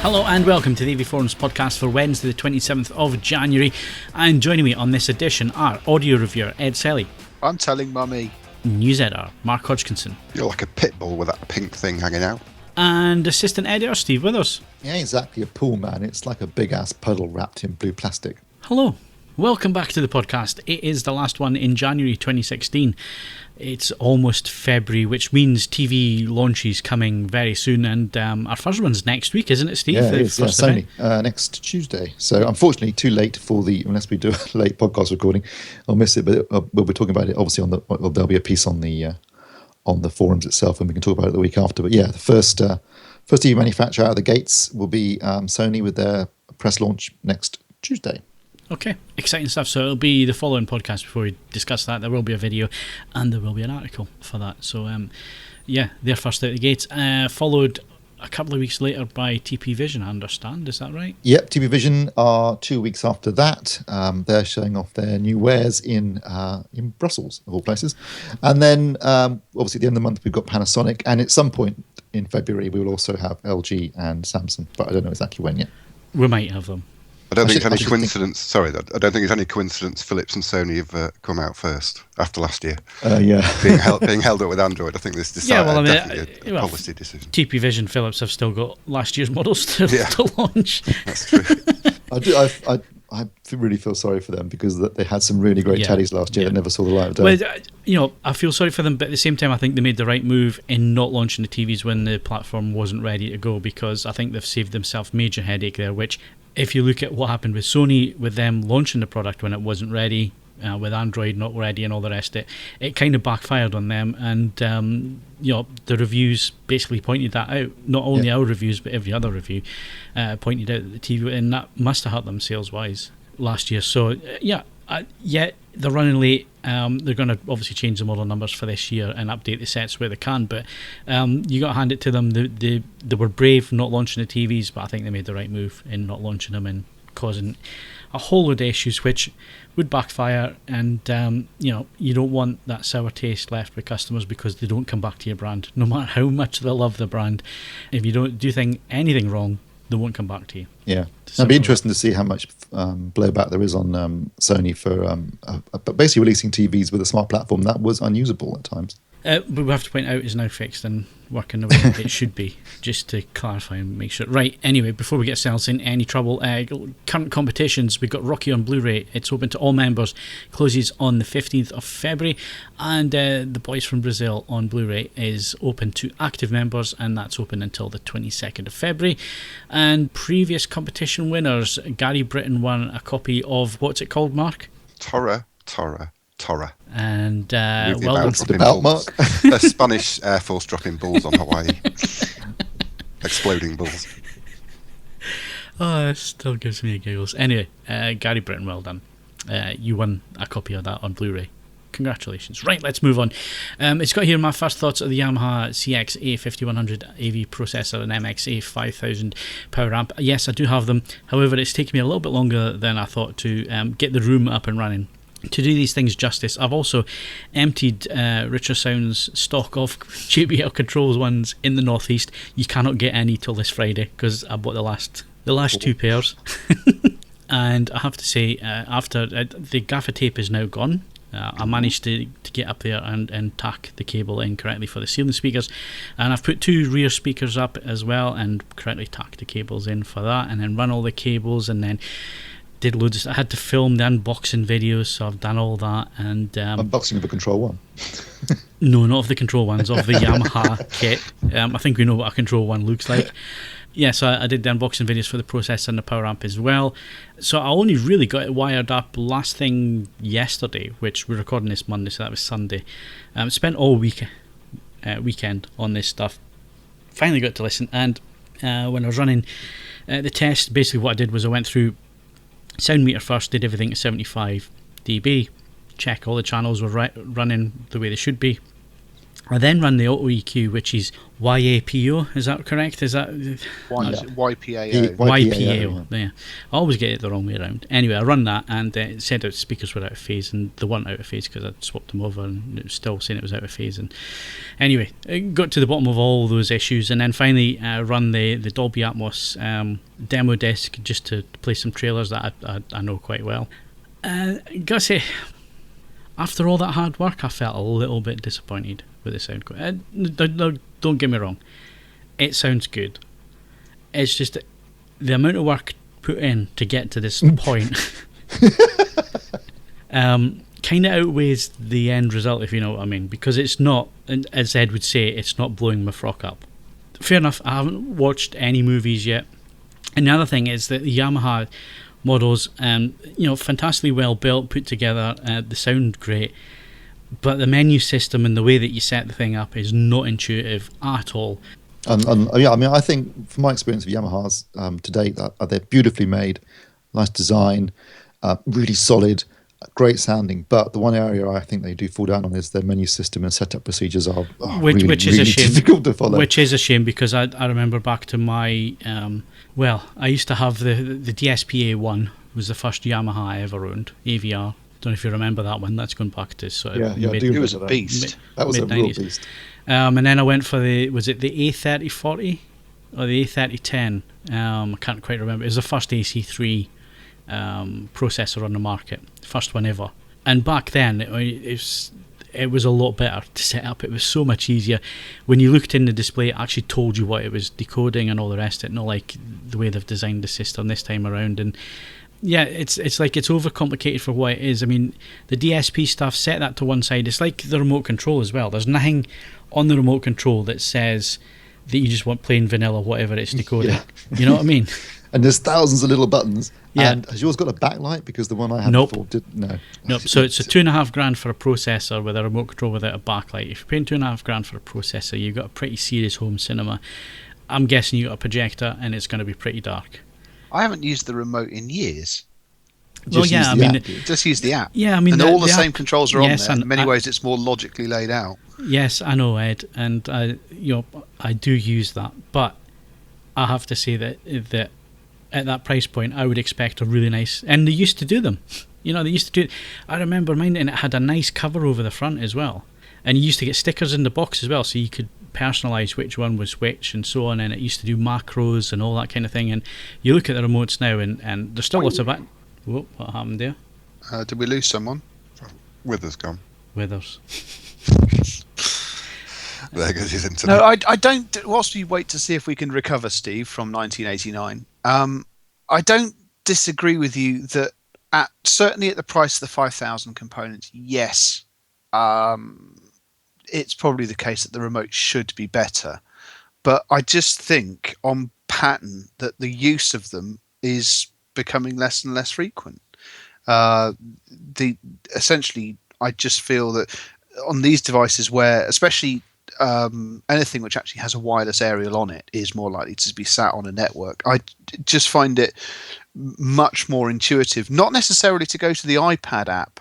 Hello and welcome to the AVForums podcast for Wednesday the 27th of January, and joining me on this edition are audio reviewer Ed Selley. I'm telling mummy. News editor Mark Hodgkinson. You're like a pit bull with that pink thing hanging out. And assistant editor Steve Withers. Yeah, exactly a pool, man. It's like a big-ass puddle wrapped in blue plastic. Hello. Welcome back to the podcast. It is the last one in January 2016. It's almost February, which means TV launches coming very soon, and our first one's next week, isn't it, Steve? Yeah, it is. Yeah, Sony, next Tuesday. So unfortunately, too late for unless we do a late podcast recording, I'll miss it. But we'll be talking about it obviously there'll be a piece on the forums itself, and we can talk about it the week after. But yeah, the first TV manufacturer out of the gates will be Sony with their press launch next Tuesday. Okay, exciting stuff. So it'll be the following podcast before we discuss that. There will be a video and there will be an article for that. So they're first out the gates. Followed a couple of weeks later by TP Vision, I understand. Is that right? Yep, TP Vision are 2 weeks after that. They're showing off their new wares in Brussels, of all places. And then, obviously, at the end of the month, we've got Panasonic. And at some point in February, we will also have LG and Samsung. But I don't know exactly when yet. We might have them. I don't think it's any coincidence. I don't think it's any coincidence Philips and Sony have come out first after last year. Being held up with Android. I think this is definitely a policy decision. TP Vision Philips have still got last year's models to launch. That's true. I really feel sorry for them because they had some really great teddies last year that never saw the light of day. Well, I feel sorry for them, but at the same time, I think they made the right move in not launching the TVs when the platform wasn't ready to go, because I think they've saved themselves major headache there, which, if you look at what happened with Sony, with them launching the product when it wasn't ready, with Android not ready and all the rest of it, it kind of backfired on them, and the reviews basically pointed that out. Not only our reviews, but every other review pointed out that the TV, and that must have hurt them sales-wise last year. So they're running late. They're going to obviously change the model numbers for this year and update the sets where they can, but you got to hand it to them. They were brave not launching the TVs, but I think they made the right move in not launching them and causing a whole load of issues which would backfire, and you don't want that sour taste left with customers because they don't come back to your brand no matter how much they love the brand. If you don't do anything wrong, they won't come back to you. Yeah, it'll be interesting to see how much blowback there is on Sony for basically releasing TVs with a smart platform that was unusable at times. But we have to point out it's now fixed and working the way it should be, just to clarify and make sure. Right, anyway, before we get ourselves in any trouble, current competitions, we've got Rocky on Blu-ray. It's open to all members, closes on the 15th of February, and The Boys from Brazil on Blu-ray is open to active members, and that's open until the 22nd of February. And previous competition winners, Gary Britton won a copy of, what's it called, Mark? Torah. And well done. The belt, Mark. Spanish Air Force dropping balls on Hawaii. Exploding balls. Oh, it still gives me a giggles. Anyway, Gary Britton, well done. You won a copy of that on Blu-ray. Congratulations. Right, let's move on. It's got here my first thoughts of the Yamaha CX-A5000 AV Processor and MX-A5000 power amp. Yes, I do have them. However, it's taken me a little bit longer than I thought to get the room up and running. To do these things justice, I've also emptied Richer Sound's stock of JBL Controls ones in the Northeast. You cannot get any till this Friday because I bought the last two pairs. And I have to say, after the gaffer tape is now gone, I managed to get up there and tack the cable in correctly for the ceiling speakers, and I've put two rear speakers up as well and correctly tacked the cables in for that, and then run all the cables, and then did loads. I had to film the unboxing videos, so I've done all that. And unboxing of the Control One? No, not of the Control Ones, of the Yamaha kit. I think we know what a Control One looks like. Yeah, so I did the unboxing videos for the processor and the power amp as well. So I only really got it wired up last thing yesterday, which we're recording this Monday, so that was Sunday. Spent all weekend on this stuff. Finally got to listen, and when I was running the test, basically what I did was I went through sound meter first, did everything at 75 dB, check all the channels were running the way they should be, I then run the Auto EQ, which is YAPO. Is that correct? Is that YPAO? YPAO. Yeah, I always get it the wrong way around. Anyway, I run that, and it said the speakers were out of phase, and they weren't out of phase because I'd swapped them over, and it was still saying it was out of phase. And anyway, I got to the bottom of all those issues, and then finally run the Dolby Atmos demo disc just to play some trailers that I know quite well. Gotta say, after all that hard work, I felt a little bit disappointed with the sound. Don't get me wrong, it sounds good. It's just the amount of work put in to get to this point kind of outweighs the end result, if you know what I mean, because it's not, as Ed would say, it's not blowing my frock up. Fair enough, I haven't watched any movies yet. And the other thing is that the Yamaha models, fantastically well built, put together, they sound great, but the menu system and the way that you set the thing up is not intuitive at all. I think from my experience of Yamahas to date, they're beautifully made, nice design, really solid, great sounding. But the one area I think they do fall down on is their menu system and setup procedures are which is really a shame. Difficult to follow. Which is a shame, because I remember back to my I used to have the DSPA one, was the first Yamaha I ever owned, AVR. Don't know if you remember that one. That's going back to sort of it was a beast. That was a real beast. And then I went for the A3040 or the A3010? I can't quite remember. It was the first AC3 processor on the market, first one ever. And back then it was a lot better to set up. It was so much easier. When you looked in the display, it actually told you what it was decoding and all the rest of it, not like the way they've designed the system this time around. And yeah, it's like it's overcomplicated for what it is. I mean, the DSP stuff, set that to one side. It's like the remote control as well. There's nothing on the remote control that says that you just want plain vanilla whatever it's decoding. Yeah. You know what I mean? And there's thousands of little buttons. Yeah. And has yours got a backlight? Because the one I had before didn't. Nope. So it's a $2,500 for a processor with a remote control without a backlight. If you're paying $2,500 for a processor, you've got a pretty serious home cinema. I'm guessing you got a projector, and it's going to be pretty dark. I haven't used the remote in years. Just use the app. Yeah, I mean, and all the same controls are on there. And in many ways, it's more logically laid out. Yes, I know, Ed, and I do use that, but I have to say that at that price point, I would expect a really nice. And they used to do them. They used to do. I remember mine, and it had a nice cover over the front as well. And you used to get stickers in the box as well, so you could personalise which one was which and so on. And it used to do macros and all that kind of thing. And you look at the remotes now, and there's still lots of that. Whoa, what happened there? Did we lose someone? Withers gone. Withers. There goes his internet. No, I don't. Whilst we wait to see if we can recover Steve from 1989, I don't disagree with you that certainly at the price of the 5,000 components, yes, it's probably the case that the remote should be better. But I just think on pattern that the use of them is becoming less and less frequent. Essentially, I just feel that on these devices where, especially anything which actually has a wireless aerial on it is more likely to be sat on a network. I just find it much more intuitive, not necessarily to go to the iPad app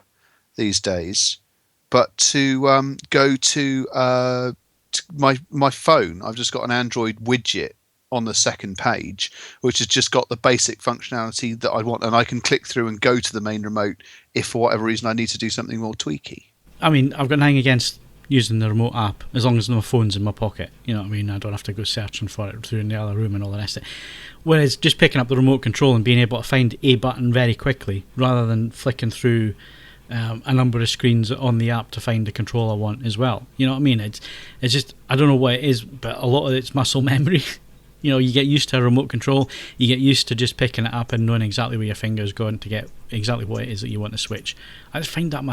these days, but to go to my phone. I've just got an Android widget on the second page, which has just got the basic functionality that I want, and I can click through and go to the main remote if for whatever reason I need to do something more tweaky. I mean, I've got nothing against using the remote app as long as my phone's in my pocket. You know what I mean? I don't have to go searching for it through in the other room and all the rest of it. Whereas just picking up the remote control and being able to find a button very quickly rather than flicking through a number of screens on the app to find the control I want as well. You know what I mean? It's just, I don't know what it is, but a lot of it's muscle memory. You get used to a remote control, you get used to just picking it up and knowing exactly where your finger's going to get exactly what it is that you want to switch. I just find that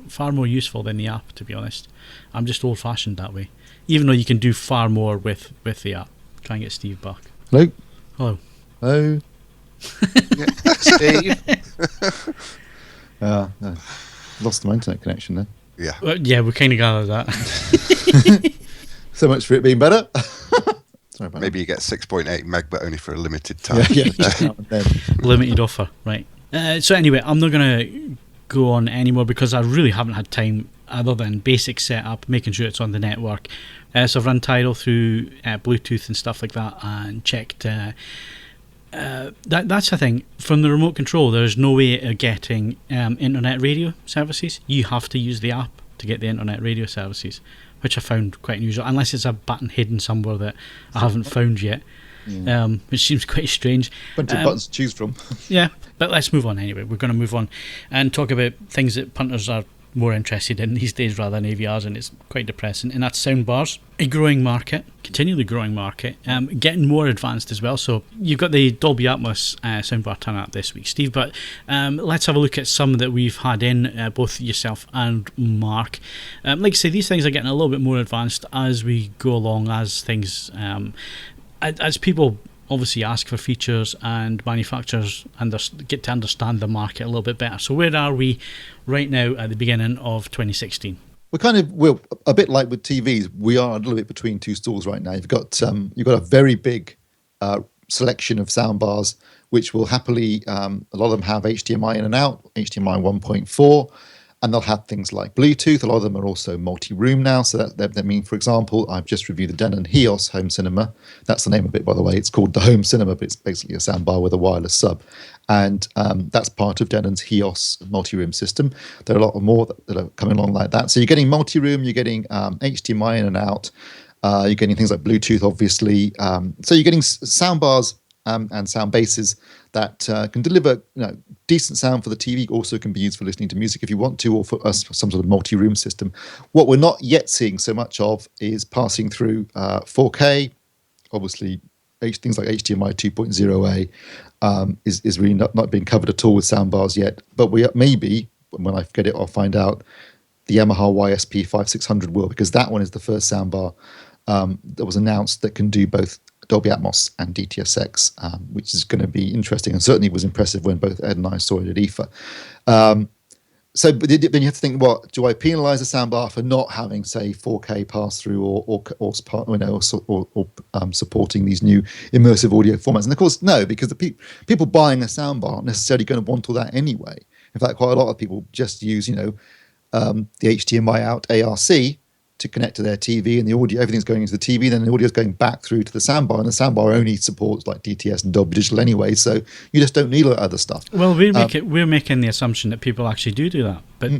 far more useful than the app, to be honest. I'm just old-fashioned that way. Even though you can do far more with the app. Try and get Steve back. Hello. Hello. Hello. Steve. Lost my internet connection there. Yeah. Well, yeah, we kind of gathered that. So much for it being better. Sorry about Maybe you get 6.8 meg, but only for a limited time. Yeah. Limited offer, right. So anyway, I'm not going to go on anymore because I really haven't had time other than basic setup, making sure it's on the network. So I've run Tidal through Bluetooth and stuff like that, and checked. That's the thing. From the remote control, there's no way of getting internet radio services. You have to use the app to get the internet radio services, which I found quite unusual, unless it's a button hidden somewhere that I haven't found yet. Which seems quite strange. Bunch of buttons to choose from. Yeah, but let's move on anyway. We're going to move on and talk about things that punters are more interested in these days rather than AVRs, and it's quite depressing. And that's soundbars, a growing market, continually growing market, getting more advanced as well. So you've got the Dolby Atmos soundbar turn up this week, Steve, but let's have a look at some that we've had in, both yourself and Mark. Like I say, these things are getting a little bit more advanced as we go along, as things... as people obviously ask for features and manufacturers get to understand the market a little bit better. So where are we right now at the beginning of 2016? We're a bit like with TVs. We are a little bit between two stools right now. You've got a very big selection of soundbars, which will happily, a lot of them have HDMI in and out, HDMI 1.4, and they'll have things like Bluetooth. A lot of them are also multi-room now. So that means, for example, I've just reviewed the Denon HEOS Home Cinema. That's the name of it, by the way. It's called the Home Cinema, but it's basically a soundbar with a wireless sub. And that's part of Denon's HEOS multi-room system. There are a lot more that are coming along like that. So you're getting multi-room, you're getting HDMI in and out. You're getting things like Bluetooth, obviously. So you're getting soundbars and sound bases that can deliver decent sound for the TV, also can be used for listening to music if you want to, or for some sort of multi-room system. What we're not yet seeing so much of is passing through 4K. Obviously, things like HDMI 2.0A is really not being covered at all with soundbars yet. But maybe, when I get it, I'll find out the Yamaha YSP-5600 will, because that one is the first soundbar that was announced that can do both Dolby Atmos and DTSX, which is going to be interesting, and certainly was impressive when both Ed and I saw it at IFA. So then you have to think, what do I penalise a soundbar for not having, say, 4K pass through or supporting these new immersive audio formats? And of course, no, because the people buying a soundbar aren't necessarily going to want all that anyway. In fact, quite a lot of people just use, the HDMI out ARC to connect to their TV, and the audio, everything's going into the TV, then the audio's going back through to the soundbar, and the soundbar only supports like DTS and Dolby Digital anyway, so you just don't need all that other stuff. Well, we're making the assumption that people actually do that, but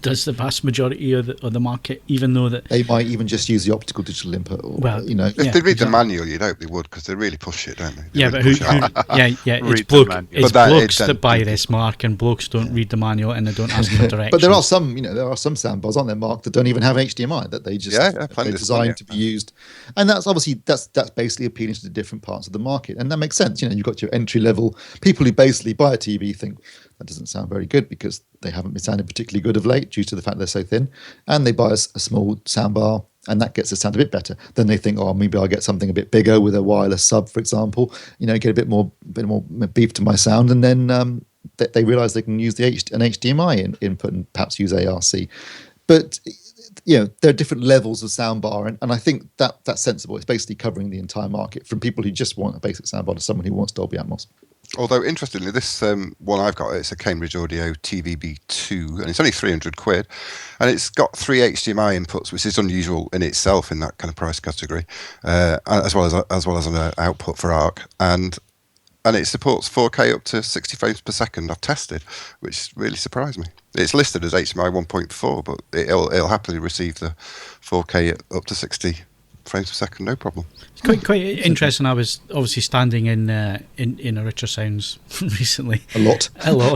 does the vast majority of the market even know that they might even just use the optical digital input? If they read the manual, you'd hope they would, because they really push it, don't they? It's blokes that buy this, Mark, and blokes don't read the manual and they don't ask for directions. But there are some soundbars on there, Mark, that don't even have HDMI, that they just they're designed to be used, and that's obviously that's basically appealing to the different parts of the market, and that makes sense. You've got your entry level people who basically buy a TV, think that doesn't sound very good because they haven't been sounding particularly good of late due to the fact they're so thin, and they buy a small soundbar, and that gets the sound a bit better. Then they think, maybe I'll get something a bit bigger with a wireless sub, for example. Get a bit more beef to my sound, and then they realise they can use an HDMI input and perhaps use ARC. But there are different levels of soundbar, and I think that's sensible. It's basically covering the entire market, from people who just want a basic soundbar to someone who wants Dolby Atmos. Although, interestingly, this one I've got, it's a Cambridge Audio TVB2, and it's only £300, and it's got 3 HDMI inputs, which is unusual in itself in that kind of price category, as well as an output for ARC, and it supports 4K up to 60 frames per second. I've tested, which really surprised me. It's listed as HDMI 1.4, but it'll happily receive the 4K up to 60 frames per second, no problem. It's quite interesting. I was obviously standing in a Richer Sounds recently. A lot. A lot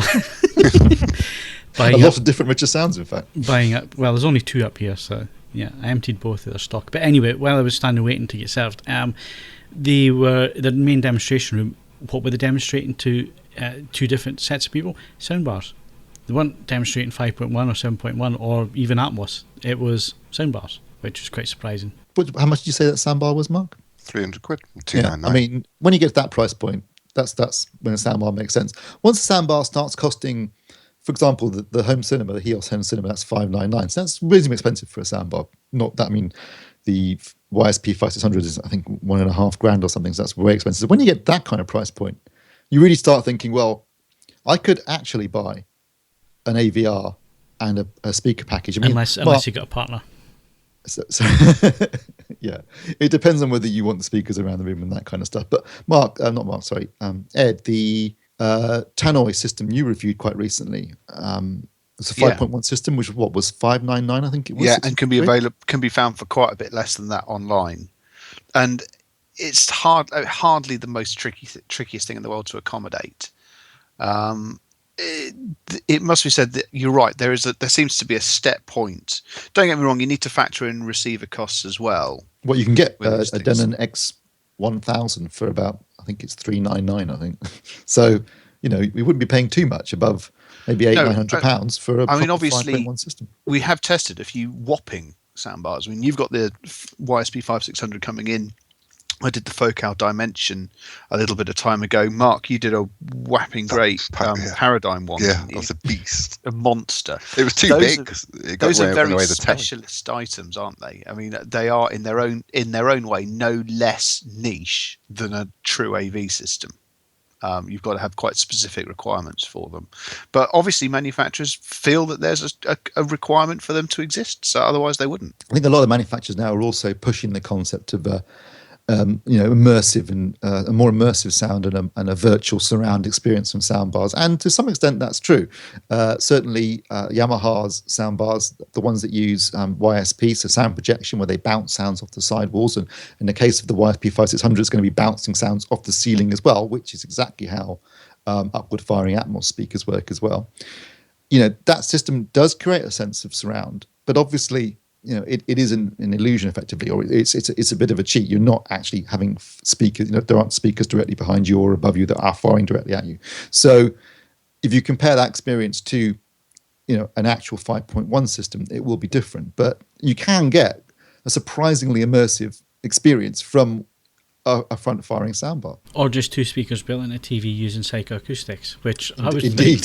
of different Richer Sounds, in fact. There's only 2 up here, so yeah, I emptied both of their stock. But anyway, while I was standing waiting to get served, the main demonstration room. What were they demonstrating to 2 different sets of people? Soundbars. They weren't demonstrating 5.1 or 7.1 or even Atmos. It was soundbars, which was quite surprising. But how much did you say that soundbar was, Mark? £300, £299. I mean, when you get to that price point, that's when a soundbar makes sense. Once a soundbar starts costing, for example, the home cinema, the HEOS home cinema, that's $599. So that's reasonably expensive for a soundbar. Not that, I mean, the YSP-5600 is, I think, $1,500 or something, so that's way expensive. When you get that kind of price point, you really start thinking, well, I could actually buy an AVR and a speaker package. I mean, unless you got a partner. So yeah, it depends on whether you want the speakers around the room and that kind of stuff. But Ed, the Tannoy system you reviewed quite recently. It's a 5.1 system, which was $599, I think it was. Yeah, and can be found for quite a bit less than that online. And it's hardly the most trickiest thing in the world to accommodate. It must be said that you're right. There seems to be a step point. Don't get me wrong; you need to factor in receiver costs as well. Well, you can get a Denon X1000 for about, I think it's $399. I think so. We wouldn't be paying too much above maybe £900 for a obviously 5.1 system. We have tested a few whopping soundbars. I mean, you've got the YSP 5600 coming in. I did the Focal Dimension a little bit of time ago. Mark, you did a whapping great Paradigm one. Yeah, that's a beast. A monster. It was too big. Those are very specialist items, aren't they? I mean, they are in their own way no less niche than a true AV system. You've got to have quite specific requirements for them. But obviously manufacturers feel that there's a requirement for them to exist, so otherwise they wouldn't. I think a lot of manufacturers now are also pushing the concept of immersive and a more immersive sound and a virtual surround experience from soundbars. And to some extent, that's true. Certainly, Yamaha's soundbars, the ones that use YSP, so sound projection, where they bounce sounds off the sidewalls. And in the case of the YSP 5600, it's going to be bouncing sounds off the ceiling as well, which is exactly how upward firing Atmos speakers work as well. That system does create a sense of surround, but obviously, it is an illusion effectively, or it's a bit of a cheat. You're not actually having speakers. There aren't speakers directly behind you or above you that are firing directly at you. So if you compare that experience to, an actual 5.1 system, it will be different. But you can get a surprisingly immersive experience from a front-firing soundbar, or just two speakers built in a TV using psychoacoustics, which I was actually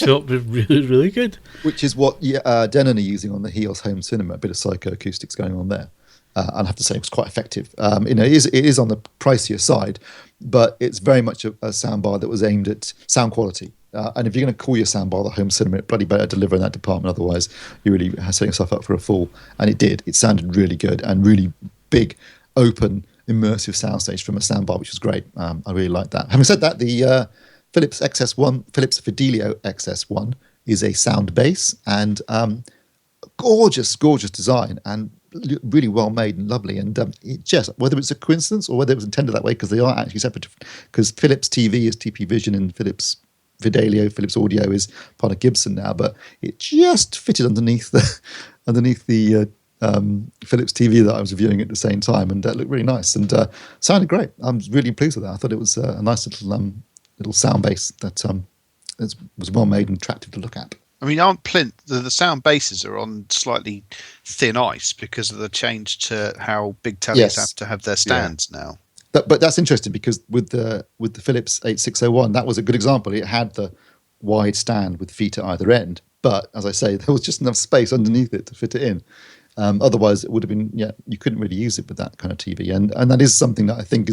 thought was really, really good. Which is what Denon are using on the Heos Home Cinema, a bit of psychoacoustics going on there. And I have to say it was quite effective. It is on the pricier side, but it's very much a soundbar that was aimed at sound quality. And if you're going to call your soundbar the Home Cinema, it bloody better deliver in that department. Otherwise, you're really setting yourself up for a fall. And it did. It sounded really good and really big, open, immersive soundstage from a soundbar, which was great. I really liked that. Having said that, the Philips Fidelio XS1 is a sound base and gorgeous design and really well made and lovely. And it just, whether it's a coincidence or whether it was intended that way, because they are actually separate, because Philips TV is TP Vision and Philips Philips Audio is part of Gibson now, but it just fitted underneath the Philips TV that I was reviewing at the same time, and looked really nice and sounded great. I'm really pleased with that. I thought it was a nice little sound base that was well made and attractive to look at. I mean, aren't Plinth, the sound bases are on slightly thin ice because of the change to how big tellies have to have their stands now. But that's interesting because with the Philips 8601, that was a good example. It had the wide stand with feet at either end, but as I say, there was just enough space underneath it to fit it in. Otherwise, it would have been, you couldn't really use it with that kind of TV. And that is something that I think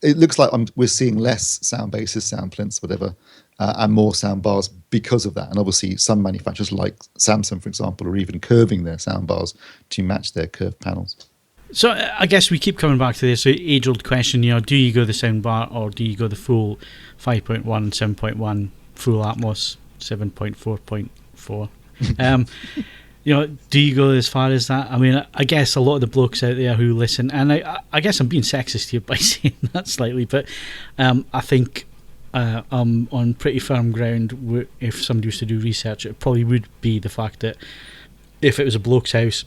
it looks like we're seeing less sound bases, sound plinths, whatever, and more sound bars because of that. And obviously, some manufacturers like Samsung, for example, are even curving their sound bars to match their curved panels. So I guess we keep coming back to this age-old question, do you go the sound bar or do you go the full 5.1, 7.1, full Atmos, 7.4.4? Do you go as far as that? I mean, I guess a lot of the blokes out there who listen, and I guess I'm being sexist here by saying that slightly, but I think I'm on pretty firm ground. If somebody was to do research, it probably would be the fact that if it was a bloke's house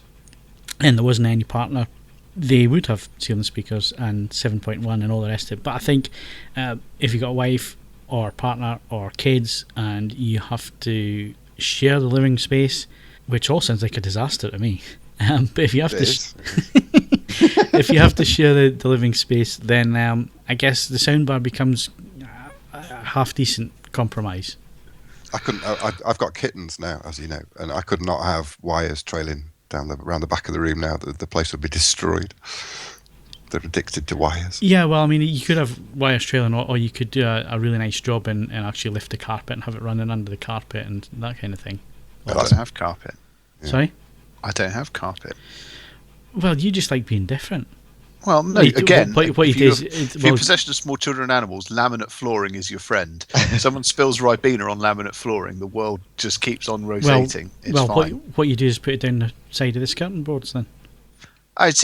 and there wasn't any partner, they would have ceiling speakers and 7.1 and all the rest of it. But I think if you've got a wife or partner or kids and you have to share the living space, which all sounds like a disaster to me. But if you have if you have to share the living space, then I guess the soundbar becomes a half decent compromise. I've got kittens now, as you know, and I could not have wires trailing around the back of the room now. The place would be destroyed. They're addicted to wires. Yeah, well, I mean, you could have wires trailing, or you could do a really nice job and actually lift the carpet and have it running under the carpet and that kind of thing. I don't have carpet. Yeah. Sorry? I don't have carpet. Well, you just like being different. Well, no, What if you you're do is, in possession of small children and animals, laminate flooring is your friend. Someone spills Ribena on laminate flooring, the world just keeps on rotating. It's fine. What you do is put it down the side of the skirting boards then. It's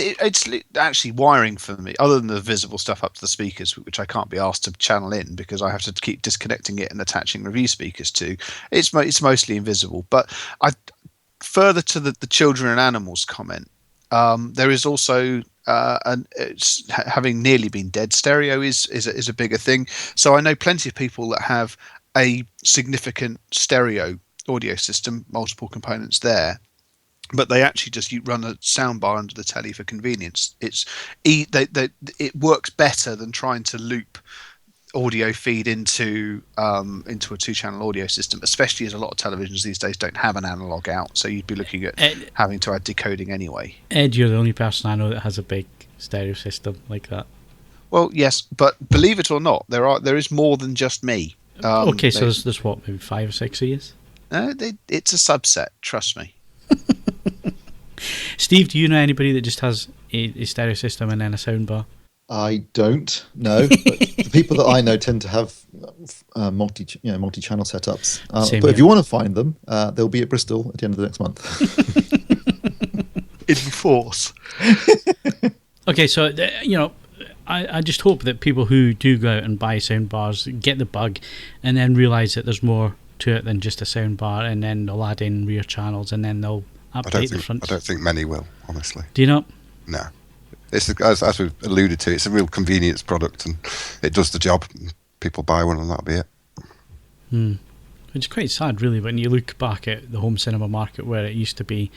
actually wiring for me, other than the visible stuff up to the speakers, which I can't be asked to channel in because I have to keep disconnecting it and attaching review speakers to. It's mostly invisible. But further to the children and animals comment, there is also having nearly been dead, stereo is a bigger thing. So I know plenty of people that have a significant stereo audio system, multiple components there, but they actually just run a soundbar under the telly for convenience. It works better than trying to loop audio feed into a 2-channel audio system, especially as a lot of televisions these days don't have an analog out, so you'd be looking at having to add decoding anyway. Ed, you're the only person I know that has a big stereo system like that. Well, yes, but believe it or not, there is more than just me. Okay, so there's what, maybe 5 or 6 of you? No, it's a subset, trust me. Steve, do you know anybody that just has a stereo system and then a soundbar? I don't know, but the people that I know tend to have multi-channel setups. But if you want to find them, they'll be at Bristol at the end of the next month. In force. Okay, so I just hope that people who do go out and buy soundbars get the bug and then realise that there's more to it than just a soundbar, and then they'll add in rear channels and then they'll update the front. I don't think many will, honestly. Do you not? No. It's as we've alluded to, it's a real convenience product and it does the job. People buy one and that'll be it. It's quite sad, really, when you look back at the home cinema market where it used to be,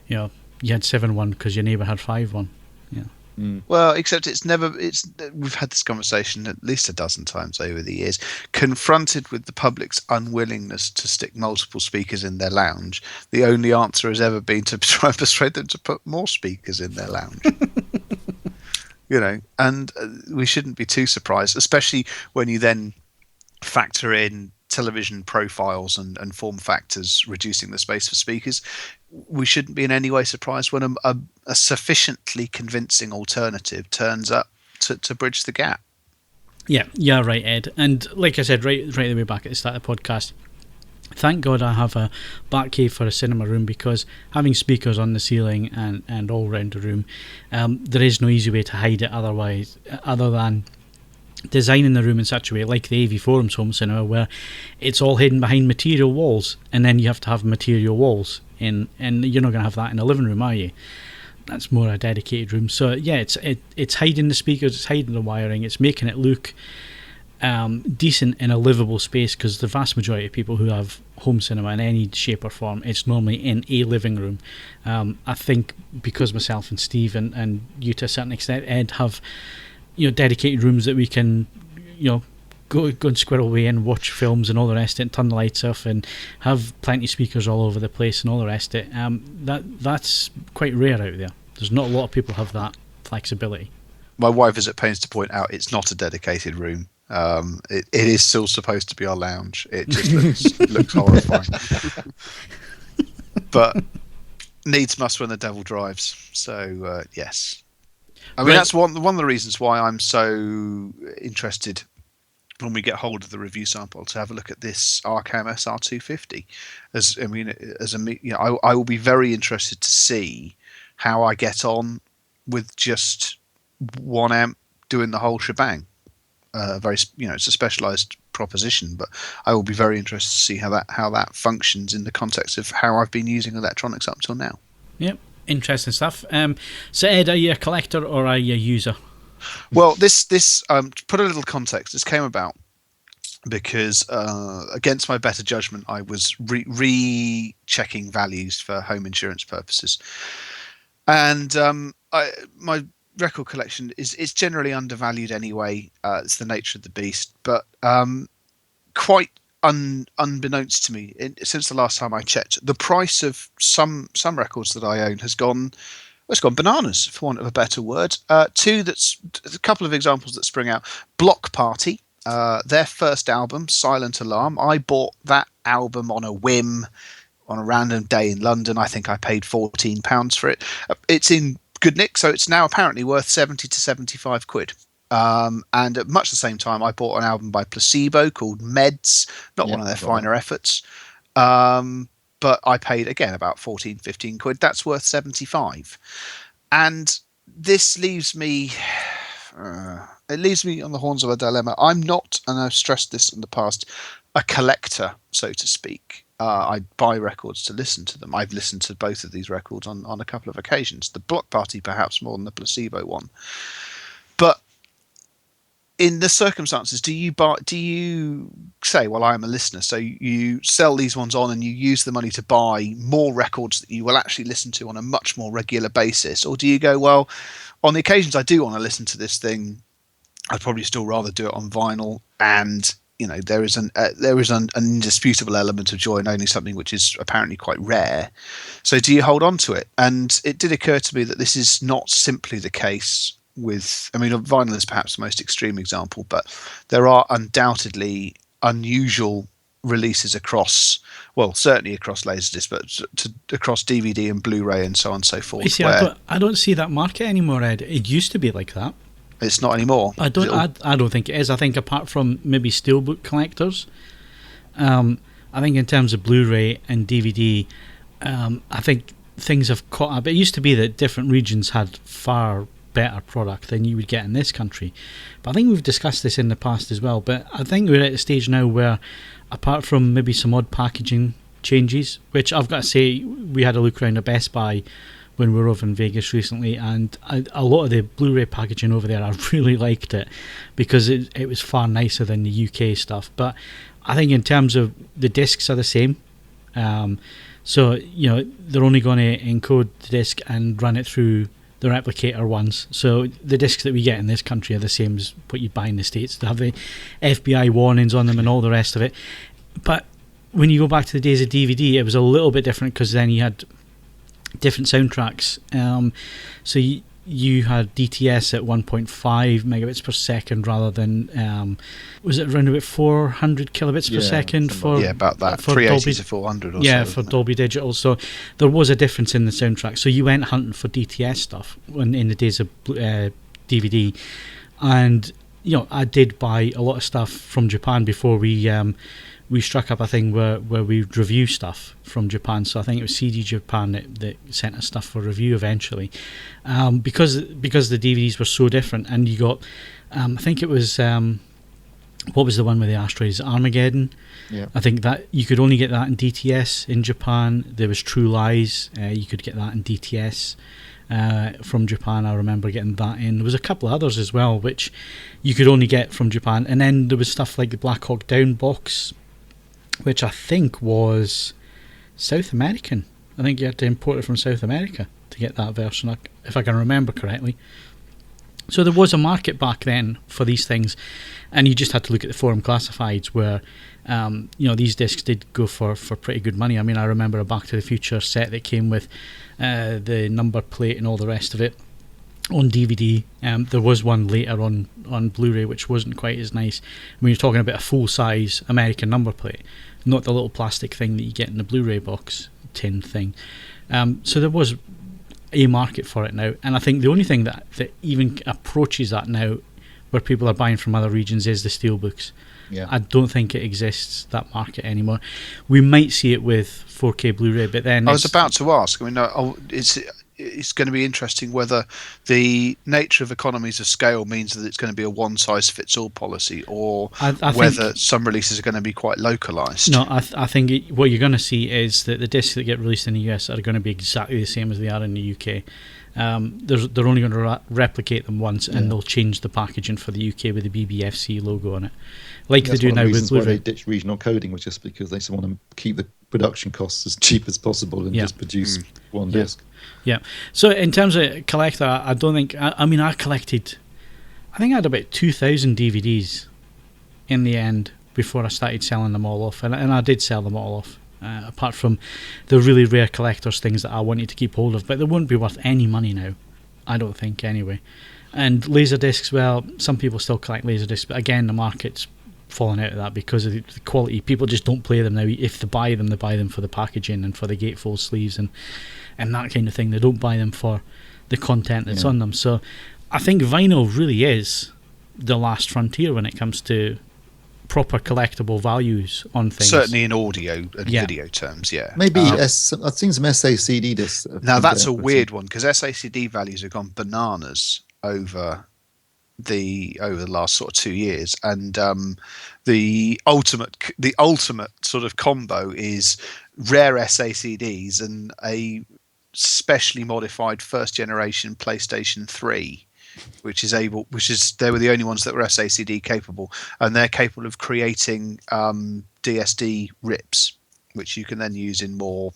you had 7.1 because your neighbour had 5.1. Yeah. Well, except we've had this conversation at least a dozen times over the years. Confronted with the public's unwillingness to stick multiple speakers in their lounge, the only answer has ever been to try and persuade them to put more speakers in their lounge. And we shouldn't be too surprised, especially when you then factor in television profiles and form factors reducing the space for speakers. We shouldn't be in any way surprised when a sufficiently convincing alternative turns up to bridge the gap. Yeah, right, Ed. And like I said, right the way back at the start of the podcast, thank God I have a back cave for a cinema room, because having speakers on the ceiling and all around the room, there is no easy way to hide it other than designing the room in such a way, like the AVForums home cinema, where it's all hidden behind material walls, and then you have to have material walls in, and you're not going to have that in a living room, are you? That's more a dedicated room. So yeah, it's hiding the speakers, it's hiding the wiring, it's making it look decent in a livable space, because the vast majority of people who have home cinema in any shape or form, it's normally in a living room. I think because myself and Steve and you to a certain extent, Ed, have dedicated rooms that we can go and squirrel away and watch films and all the rest of it, and turn the lights off and have plenty of speakers all over the place and all the rest of it. That's quite rare out there. There's not a lot of people have that flexibility. My wife is at pains to point out it's not a dedicated room. It is still supposed to be our lounge. It just looks horrifying. But needs must when the devil drives. So yes. I mean, that's one of the reasons why I'm so interested when we get hold of the review sample to have a look at this Arcam SR250. I will be very interested to see how I get on with just one amp doing the whole shebang. It's a specialized proposition, but I will be very interested to see how that functions in the context of how I've been using electronics up till now. Yep. Interesting stuff. So Ed, are you a collector or are you a user? Well, this to put a little context, this came about because against my better judgment, I was re-checking values for home insurance purposes, and my record collection is generally undervalued anyway. It's the nature of the beast, but quite unbeknownst to me, since the last time I checked, the price of some records that I own has gone bananas, for want of a better word. A couple of examples that spring out. Block Party, their first album, Silent Alarm. I bought that album on a whim on a random day in London. I think I paid £14 for it. It's in good nick, so it's now apparently worth 70 to 75 quid. And at much the same time, I bought an album by Placebo called Meds, not one of their finer efforts. But I paid, again, about 14, 15 quid. That's worth 75. And this leaves me... it leaves me on the horns of a dilemma. I'm not, and I've stressed this in the past, a collector, so to speak. I buy records to listen to them. I've listened to both of these records on a couple of occasions. The Block Party perhaps more than the Placebo one. But in the circumstances, do you say, well, I am a listener, so you sell these ones on and you use the money to buy more records that you will actually listen to on a much more regular basis? Or do you go, well, on the occasions I do want to listen to this thing, I'd probably still rather do it on vinyl, and there is an indisputable element of joy in owning something which is apparently quite rare. So do you hold on to it? And it did occur to me that this is not simply the case with, vinyl is perhaps the most extreme example, but there are undoubtedly unusual releases across, well, certainly across Laserdisc, but across DVD and Blu-ray and so on and so forth. You see, I don't see that market anymore, Ed. It used to be like that. It's not anymore. I don't think it is. I think apart from maybe steelbook collectors, I think in terms of Blu-ray and DVD, I think things have caught up. It used to be that different regions had far better product than you would get in this country, but I think we've discussed this in the past as well. But I think we're at a stage now where, apart from maybe some odd packaging changes, which I've got to say, we had a look around at Best Buy when we were over in Vegas recently, and a lot of the Blu-ray packaging over there, I really liked it because it was far nicer than the UK stuff. But I think in terms of the discs are the same, so they're only going to encode the disc and run it through the replicator ones. So the discs that we get in this country are the same as what you buy in the States. They have the FBI warnings on them and all the rest of it. But when you go back to the days of DVD, it was a little bit different because then you had different soundtracks. So you had DTS at 1.5 megabits per second rather than was it around about 400 kilobits per second for about that, 380 to 400 or so, for Dolby Digital. So there was a difference in the soundtrack. So you went hunting for DTS stuff in the days of DVD, and I did buy a lot of stuff from Japan before we struck up a thing where we review stuff from Japan. So I think it was CD Japan that sent us stuff for review eventually, because the DVDs were so different. And you got, I think it was, what was the one with the asteroids? Armageddon. Yeah. I think that you could only get that in DTS in Japan. There was True Lies. You could get that in DTS from Japan. I remember getting that in. There was a couple of others as well which you could only get from Japan. And then there was stuff like the Black Hawk Down box, which I think was South American. I think you had to import it from South America to get that version, if I can remember correctly. So there was a market back then for these things, and you just had to look at the forum classifieds where these discs did go for pretty good money. I mean, I remember a Back to the Future set that came with the number plate and all the rest of it on DVD. There was one later on Blu-ray which wasn't quite as nice. When you're talking about a full-size American number plate, not the little plastic thing that you get in the Blu-ray box tin thing. So there was a market for it now, and I think the only thing that even approaches that now, where people are buying from other regions, is the steelbooks. Yeah. I don't think it exists, that market anymore. We might see it with 4K Blu-ray, but then I was about to ask. It's going to be interesting whether the nature of economies of scale means that it's going to be a one-size-fits-all policy, or whether some releases are going to be quite localized. No, I think what you're going to see is that the discs that get released in the US are going to be exactly the same as they are in the UK. They're only going to replicate them once, and they'll change the packaging for the UK with the BBFC logo on it, like they do now with Blu-ray. Why they ditched regional coding was just because they want to keep the production costs as cheap as possible and just produce one disc. Yeah. So in terms of collector, I don't think. I collected. I think I had about 2,000 DVDs in the end before I started selling them all off, and I did sell them all off. Apart from the really rare collector's things that I wanted to keep hold of, but they wouldn't be worth any money now, I don't think, anyway. And Laserdiscs, well, some people still collect Laserdiscs, but again, the market's fallen out of that because of the quality. People just don't play them now. If they buy them for the packaging and for the gatefold sleeves and that kind of thing. They don't buy them for the content that's on them. So I think vinyl really is the last frontier when it comes to proper collectible values on things. Certainly in audio and video terms, yeah. Maybe I've seen some SACD discs. Now that's a weird one because SACD values have gone bananas over the last sort of 2 years, and the ultimate sort of combo is rare SACDs and a specially modified first generation PlayStation 3. They were the only ones that were SACD capable, and they're capable of creating DSD rips, which you can then use in more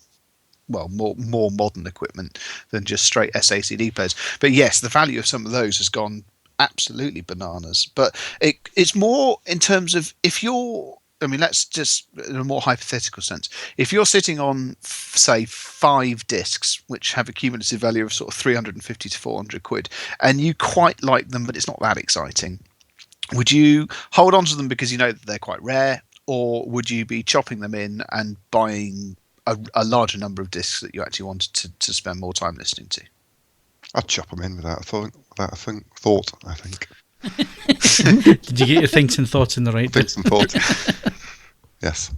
modern equipment than just straight SACD players. But yes, the value of some of those has gone absolutely bananas. But it's more in terms of let's just, in a more hypothetical sense, if you're sitting on, say, 5 discs, which have a cumulative value of sort of 350 to 400 quid, and you quite like them, but it's not that exciting, would you hold on to them because you know that they're quite rare, or would you be chopping them in and buying a larger number of discs that you actually wanted to spend more time listening to? I'd chop them in without a thought, I think. Did you get your thinks and thoughts in the right Thinks and thoughts. Yes,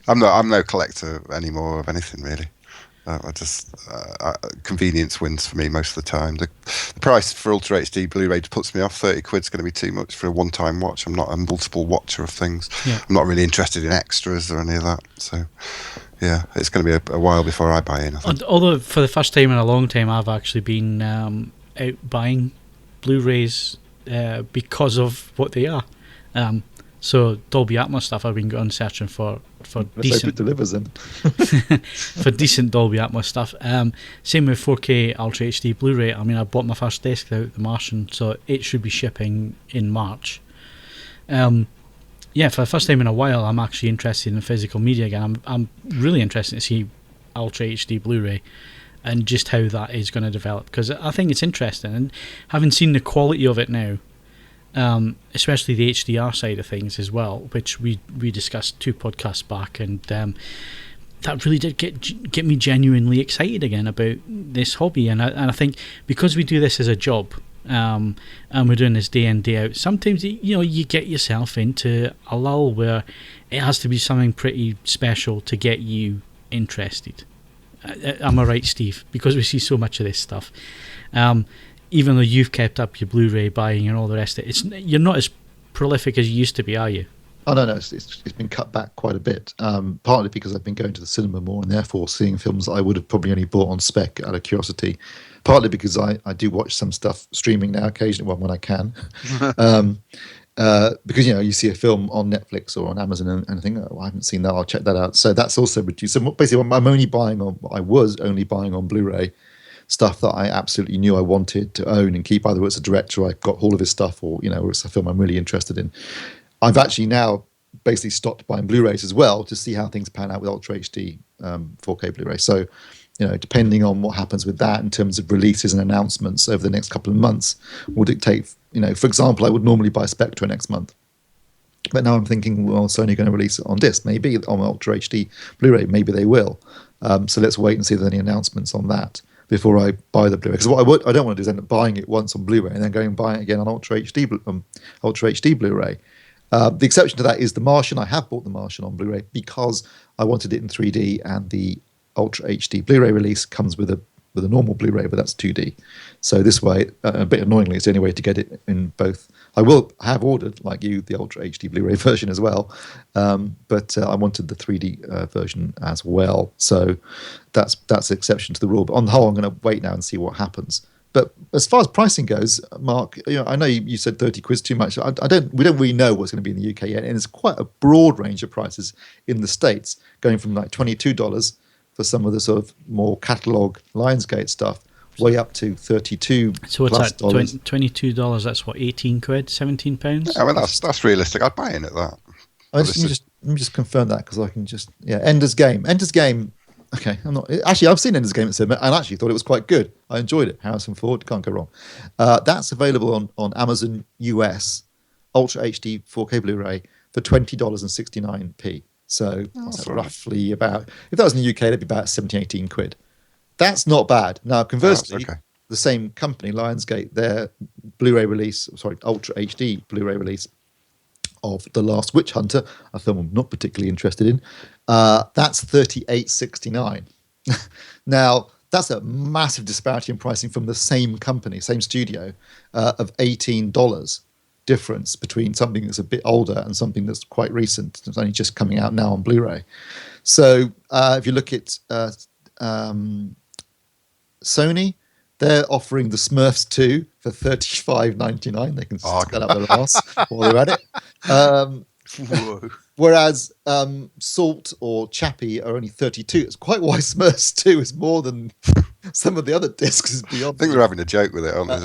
I'm no collector anymore of anything really. I just convenience wins for me most of the time. The price for Ultra HD Blu-ray puts me off. 30 quid's going to be too much for a one-time watch. I'm not a multiple watcher of things. Yeah. I'm not really interested in extras or any of that. So yeah, it's going to be a while before I buy in, I think. Although for the first time in a long time, I've actually been out buying Blu-rays because of what they are. So Dolby Atmos stuff I've been going searching for decent delivers them. for decent Dolby Atmos stuff. Same with 4K Ultra HD Blu-ray. I mean, I bought my first disc out, The Martian, so it should be shipping in March. For the first time in a while, I'm actually interested in physical media again. I'm really interested to see Ultra HD Blu-ray and just how that is going to develop, because I think it's interesting. And having seen the quality of it now, especially the HDR side of things as well, which we discussed 2 podcasts back, and that really did get me genuinely excited again about this hobby. And I think because we do this as a job, and we're doing this day in, day out, sometimes you get yourself into a lull where it has to be something pretty special to get you interested. Am I right, Steve? Because we see so much of this stuff. Even though you've kept up your Blu-ray buying and all the rest of it, you're not as prolific as you used to be, are you? Oh, no, it's been cut back quite a bit, partly because I've been going to the cinema more and therefore seeing films that I would have probably only bought on spec out of curiosity, partly because I do watch some stuff streaming now occasionally, when I can, because you see a film on Netflix or on Amazon and think, oh, I haven't seen that, I'll check that out. So that's also reduced. So basically I was only buying on Blu-ray stuff that I absolutely knew I wanted to own and keep. Either it's a director, I've got all of his stuff, or it's a film I'm really interested in. I've actually now basically stopped buying Blu-rays as well to see how things pan out with Ultra HD 4K Blu-ray. So, depending on what happens with that in terms of releases and announcements over the next couple of months will dictate, for example, I would normally buy Spectra next month. But now I'm thinking, well, Sony going to release it on disc, maybe on Ultra HD Blu-ray, maybe they will. So let's wait and see if there's any announcements on that before I buy the Blu-ray. Because what I don't want to do is end up buying it once on Blu-ray and then going and buying it again on Ultra HD Blu-ray. The exception to that is The Martian. I have bought The Martian on Blu-ray because I wanted it in 3D, and the Ultra HD Blu-ray release comes with a normal Blu-ray, but that's 2D. So this way, a bit annoyingly, it's the only way to get it in both. I have ordered, like you, the Ultra HD Blu-ray version as well, but I wanted the 3D version as well. So that's the exception to the rule. But on the whole, I'm going to wait now and see what happens. But as far as pricing goes, Mark, I know you said 30 quid's too much. We don't really know what's going to be in the UK yet, and it's quite a broad range of prices in the States, going from like $22 for some of the sort of more catalogue Lionsgate stuff, way up to $32. So what's that? $22? That's what, 18 quid, 17 pounds? Yeah, that's realistic. I'd buy in at that. Let me just confirm that, because I can just Ender's Game. Okay, I've seen Ender's Game at cinema and actually thought it was quite good. I enjoyed it. Harrison Ford, can't go wrong. That's available on Amazon US, Ultra HD 4K Blu-ray for $20.69p. So what's that, roughly about, if that was in the UK, that'd be about 17, 18 quid. That's not bad. Now, conversely, the same company, Lionsgate, their Blu-ray release, Ultra HD Blu-ray release of The Last Witch Hunter, a film I'm not particularly interested in, that's $38.69. Now, that's a massive disparity in pricing from the same company, same studio, of $18 difference between something that's a bit older and something that's quite recent. It's only just coming out now on Blu-ray. So if you look at Sony, they're offering the Smurfs 2 for $35.99. They can stick that up their arse while they're at it. Whereas Salt or Chappie are only $32. It's quite why Smurfs 2 is more than some of the other discs beyond. I think they're having a joke with it, aren't they?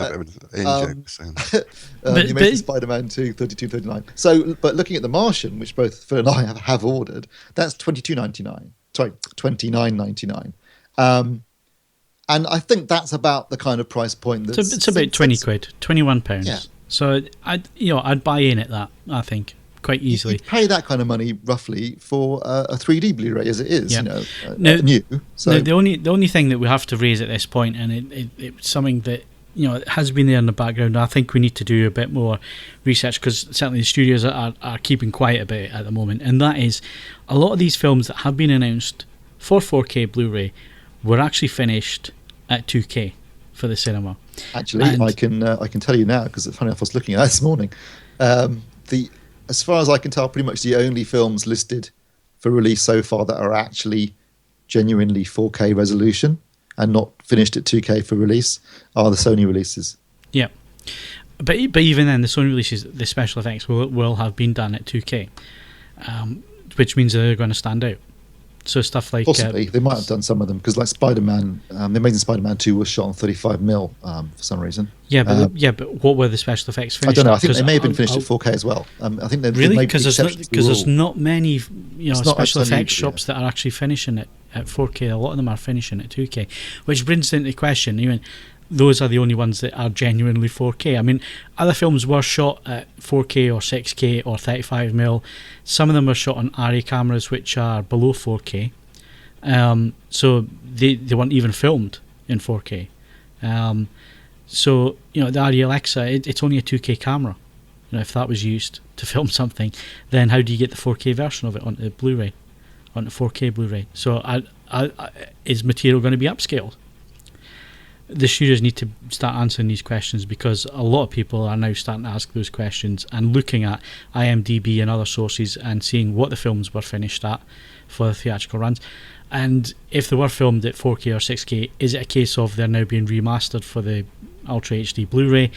The Amazing Spider-Man 2, $32.39. So, but looking at The Martian, which both Phil and I have ordered, that's $22.99. Sorry, $29.99. And I think that's about the kind of price point that's... It's about 20 quid, £21. Yeah. So, I'd buy in at that, I think, quite easily. You pay that kind of money, roughly, for a 3D Blu-ray as it is, now, new. So. Now, the only thing that we have to raise at this point, and it's something that, it has been there in the background, I think we need to do a bit more research, because certainly the studios are keeping quiet about it at the moment, and that is, a lot of these films that have been announced for 4K Blu-ray were actually finished at 2K for the cinema. Actually, I can tell you now, because funny enough, I was looking at it this morning. As far as I can tell, pretty much the only films listed for release so far that are actually genuinely 4K resolution and not finished at 2K for release are the Sony releases. Yeah, but even then, the Sony releases, the special effects will have been done at 2K, which means they're going to stand out. So stuff like... Possibly. They might have done some of them, because like Spider-Man, The Amazing Spider-Man 2 was shot on 35mm for some reason. Yeah, but what were the special effects finished? I don't know. I think they may have been finished at 4K as well. I think really? Because there's not many special effects shops that are actually finishing it at 4K. A lot of them are finishing at 2K, which brings into question, even those are the only ones that are genuinely 4K. I mean, other films were shot at 4K or 6K or 35mm. Some of them were shot on ARRI cameras, which are below 4K. So they weren't even filmed in 4K. So, the ARRI Alexa, it's only a 2K camera. If that was used to film something, then how do you get the 4K version of it onto Blu-ray, onto 4K Blu-ray? So is material going to be upscaled? The studios need to start answering these questions, because a lot of people are now starting to ask those questions and looking at IMDb and other sources and seeing what the films were finished at for the theatrical runs. And if they were filmed at 4K or 6K, is it a case of they're now being remastered for the Ultra HD Blu-ray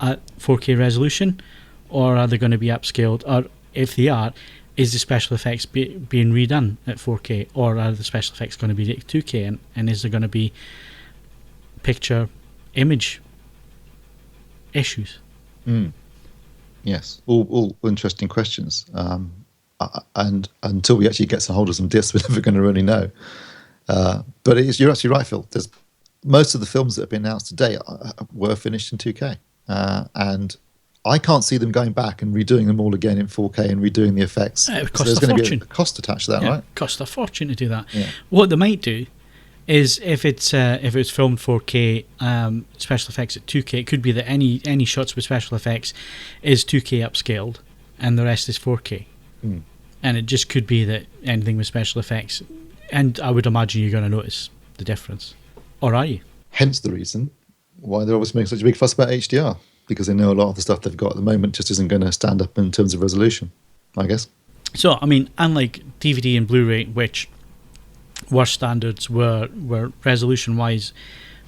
at 4K resolution, or are they going to be upscaled? Or if they are, is the special effects being redone at 4K, or are the special effects going to be at 2K? And is there going to be picture image issues? Yes, all interesting questions, and until we actually get some hold of some discs, we're never going to really know. But you're actually right, Phil. There's most of the films that have been announced today were finished in 2K, and I can't see them going back and redoing them all again in 4K and redoing the effects. It would cost there's a going fortune. to be a cost attached to that, right? It costs a fortune to do that. Yeah. What they might do is if it's filmed 4K, special effects at 2K, it could be that any shots with special effects is 2K upscaled and the rest is 4K. And it just could be that anything with special effects, and I would imagine you're going to notice the difference. Or are you? Hence the reason why they're always making such a big fuss about HDR, because they know a lot of the stuff they've got at the moment just isn't going to stand up in terms of resolution, I guess. So, I mean, unlike DVD and Blu-ray, which worst standards were resolution-wise,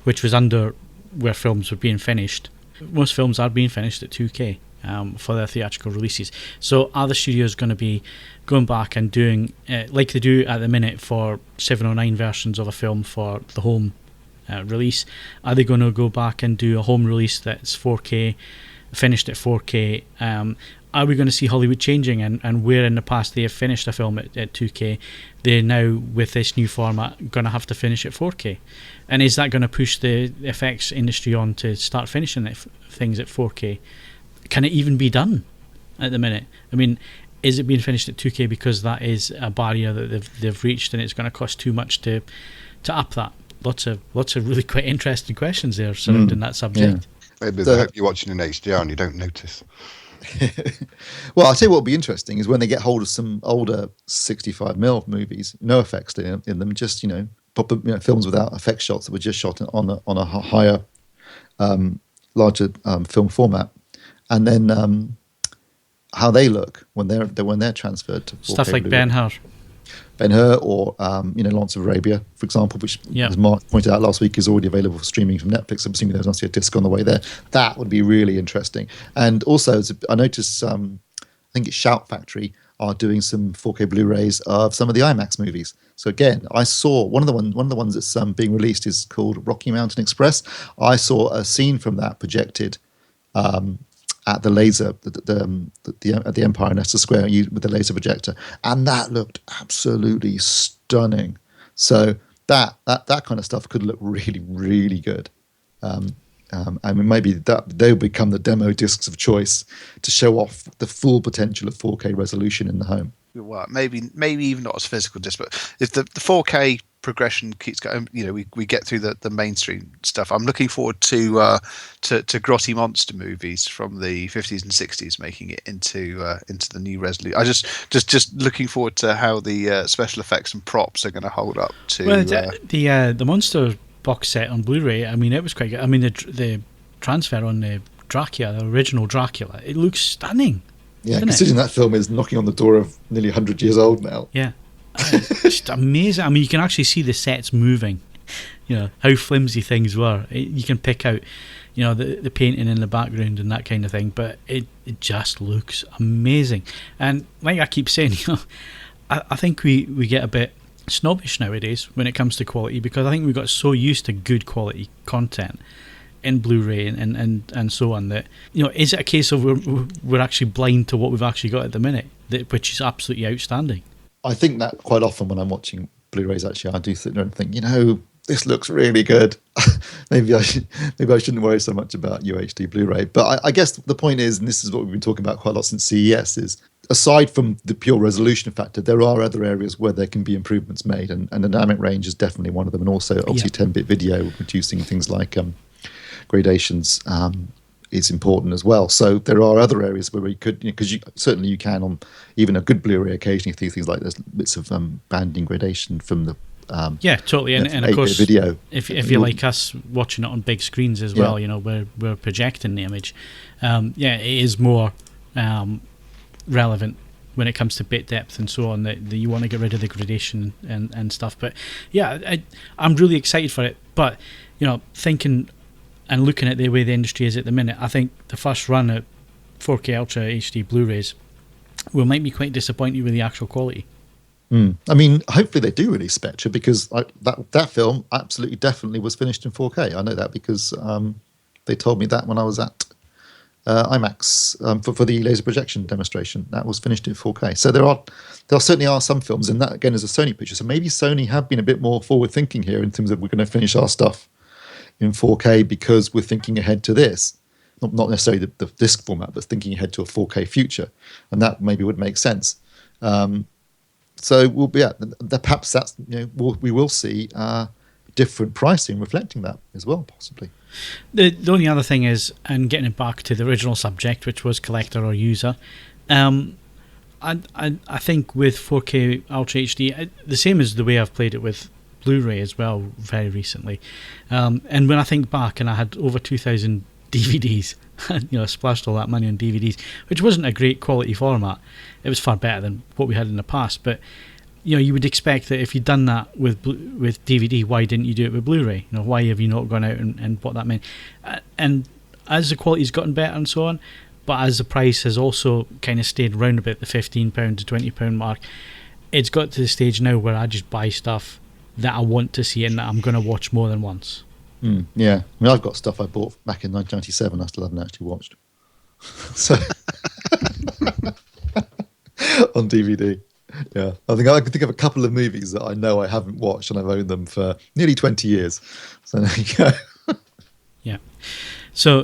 which was under where films were being finished, most films are being finished at 2K for their theatrical releases. So are the studios going to be going back and doing, like they do at the minute for 709 versions of a film for the home release, are they going to go back and do a home release that's 4K, finished at 4K? Are we going to see Hollywood changing, and where in the past they have finished a film at 2K, they're now, with this new format, going to have to finish at 4K? And is that going to push the effects industry on to start finishing things at 4K? Can it even be done at the minute? I mean, is it being finished at 2K because that is a barrier that they've reached, and it's going to cost too much to up that? Lots of really quite interesting questions there surrounding that subject. Yeah. Maybe they hope you're watching in HDR and you don't notice. Well, I'll tell you what would be interesting is when they get hold of some older 65mm movies, no effects in them, just proper films without effect shots that were just shot on a higher, larger film format, and then how they look when they're transferred to 4K stuff like Ben-Hur or Lawrence of Arabia, for example, which, as Mark pointed out last week, is already available for streaming from Netflix. I'm assuming there's obviously a disc on the way there. That would be really interesting. And also, I noticed, I think it's Shout Factory are doing some 4K Blu-rays of some of the IMAX movies. So again, I saw one of the ones that's being released is called Rocky Mountain Express. I saw a scene from that projected at the laser, at the Empire in Leicester Square with the laser projector, and that looked absolutely stunning. So that kind of stuff could look really, really good. I mean, maybe they'll become the demo discs of choice to show off the full potential of 4K resolution in the home. Well, maybe even not as physical disc, but if the 4K progression keeps going, we get through the mainstream stuff. I'm looking forward to grotty monster movies from the 50s and 60s making it into the new resolution. I just looking forward to how the special effects and props are going to hold up to. Well, the monster box set on Blu-ray, I mean, it was quite good. I mean, the transfer on the Dracula, the original Dracula, it looks stunning. Yeah, considering that film is knocking on the door of nearly 100 years old now. Yeah. Just amazing. I mean, you can actually see the sets moving, how flimsy things were. You can pick out, the painting in the background and that kind of thing, but it just looks amazing. And like I keep saying, I think we get a bit snobbish nowadays when it comes to quality, because I think we got so used to good quality content in Blu-ray and so on that, is it a case of we're actually blind to what we've actually got at the minute, which is absolutely outstanding? I think that quite often when I'm watching Blu-rays, actually, I do sit there and think, this looks really good. maybe I shouldn't worry so much about UHD Blu-ray. But I guess the point is, and this is what we've been talking about quite a lot since CES, is aside from the pure resolution factor, there are other areas where there can be improvements made, and the dynamic range is definitely one of them. And also, obviously, 10-bit video, reducing things like gradations is important as well. So there are other areas where we could, because certainly you can on even a good Blu-ray occasionally see things like there's bits of banding gradation from the totally, and of course, video. If you're like us watching it on big screens as well, we're projecting the image. It is more relevant when it comes to bit depth and so on, that you want to get rid of the gradation and stuff. But I'm really excited for it. But thinking and looking at the way the industry is at the minute, I think the first run at 4K Ultra HD Blu-rays might be quite disappointed with the actual quality. I mean, hopefully they do release Spectre, because that film absolutely definitely was finished in 4K. I know that because they told me that when I was at IMAX for the laser projection demonstration. That was finished in 4K. So there certainly are some films, and that again is a Sony picture. So maybe Sony have been a bit more forward thinking here in terms of we're going to finish our stuff in 4K because we're thinking ahead to this. Not necessarily the disc format, but thinking ahead to a 4K future, and that maybe would make sense. So perhaps that's we will see different pricing reflecting that as well, possibly. The only other thing is, and getting it back to the original subject, which was collector or user, I think with 4K Ultra HD, the same as the way I've played it with Blu-ray as well very recently, and when I think back, and I had over 2,000 DVDs, splashed all that money on DVDs, which wasn't a great quality format. It was far better than what we had in the past, but you would expect that if you'd done that with DVD, why didn't you do it with Blu-ray? Why have you not gone out and bought that many? And as the quality's gotten better and so on, but as the price has also kind of stayed around about the £15 to £20 mark, it's got to the stage now where I just buy stuff that I want to see and that I'm going to watch more than once. Yeah, I mean, I've got stuff I bought back in 1997 I still haven't actually watched. So on DVD. Yeah, I can think of a couple of movies that I know I haven't watched, and I've owned them for nearly 20 years. So there you go. Yeah. So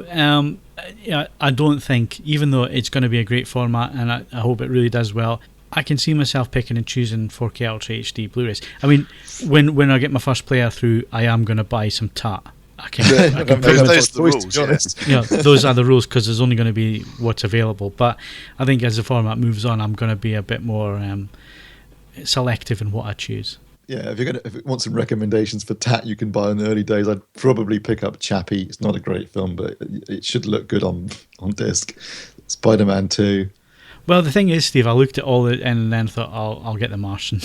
Yeah, I don't think, even though it's going to be a great format, and I hope it really does well, I can see myself picking and choosing 4K Ultra HD Blu-rays. I mean, when I get my first player through, I am going to buy some TAT. I can those are the rules, those are the rules, because there's only going to be what's available. But I think as the format moves on, I'm going to be a bit more selective in what I choose. Yeah, if you want some recommendations for TAT you can buy in the early days, I'd probably pick up Chappie. It's not a great film, but it should look good on disc. Spider-Man 2. Well, the thing is, Steve, I looked at all it and then thought, I'll get The Martian.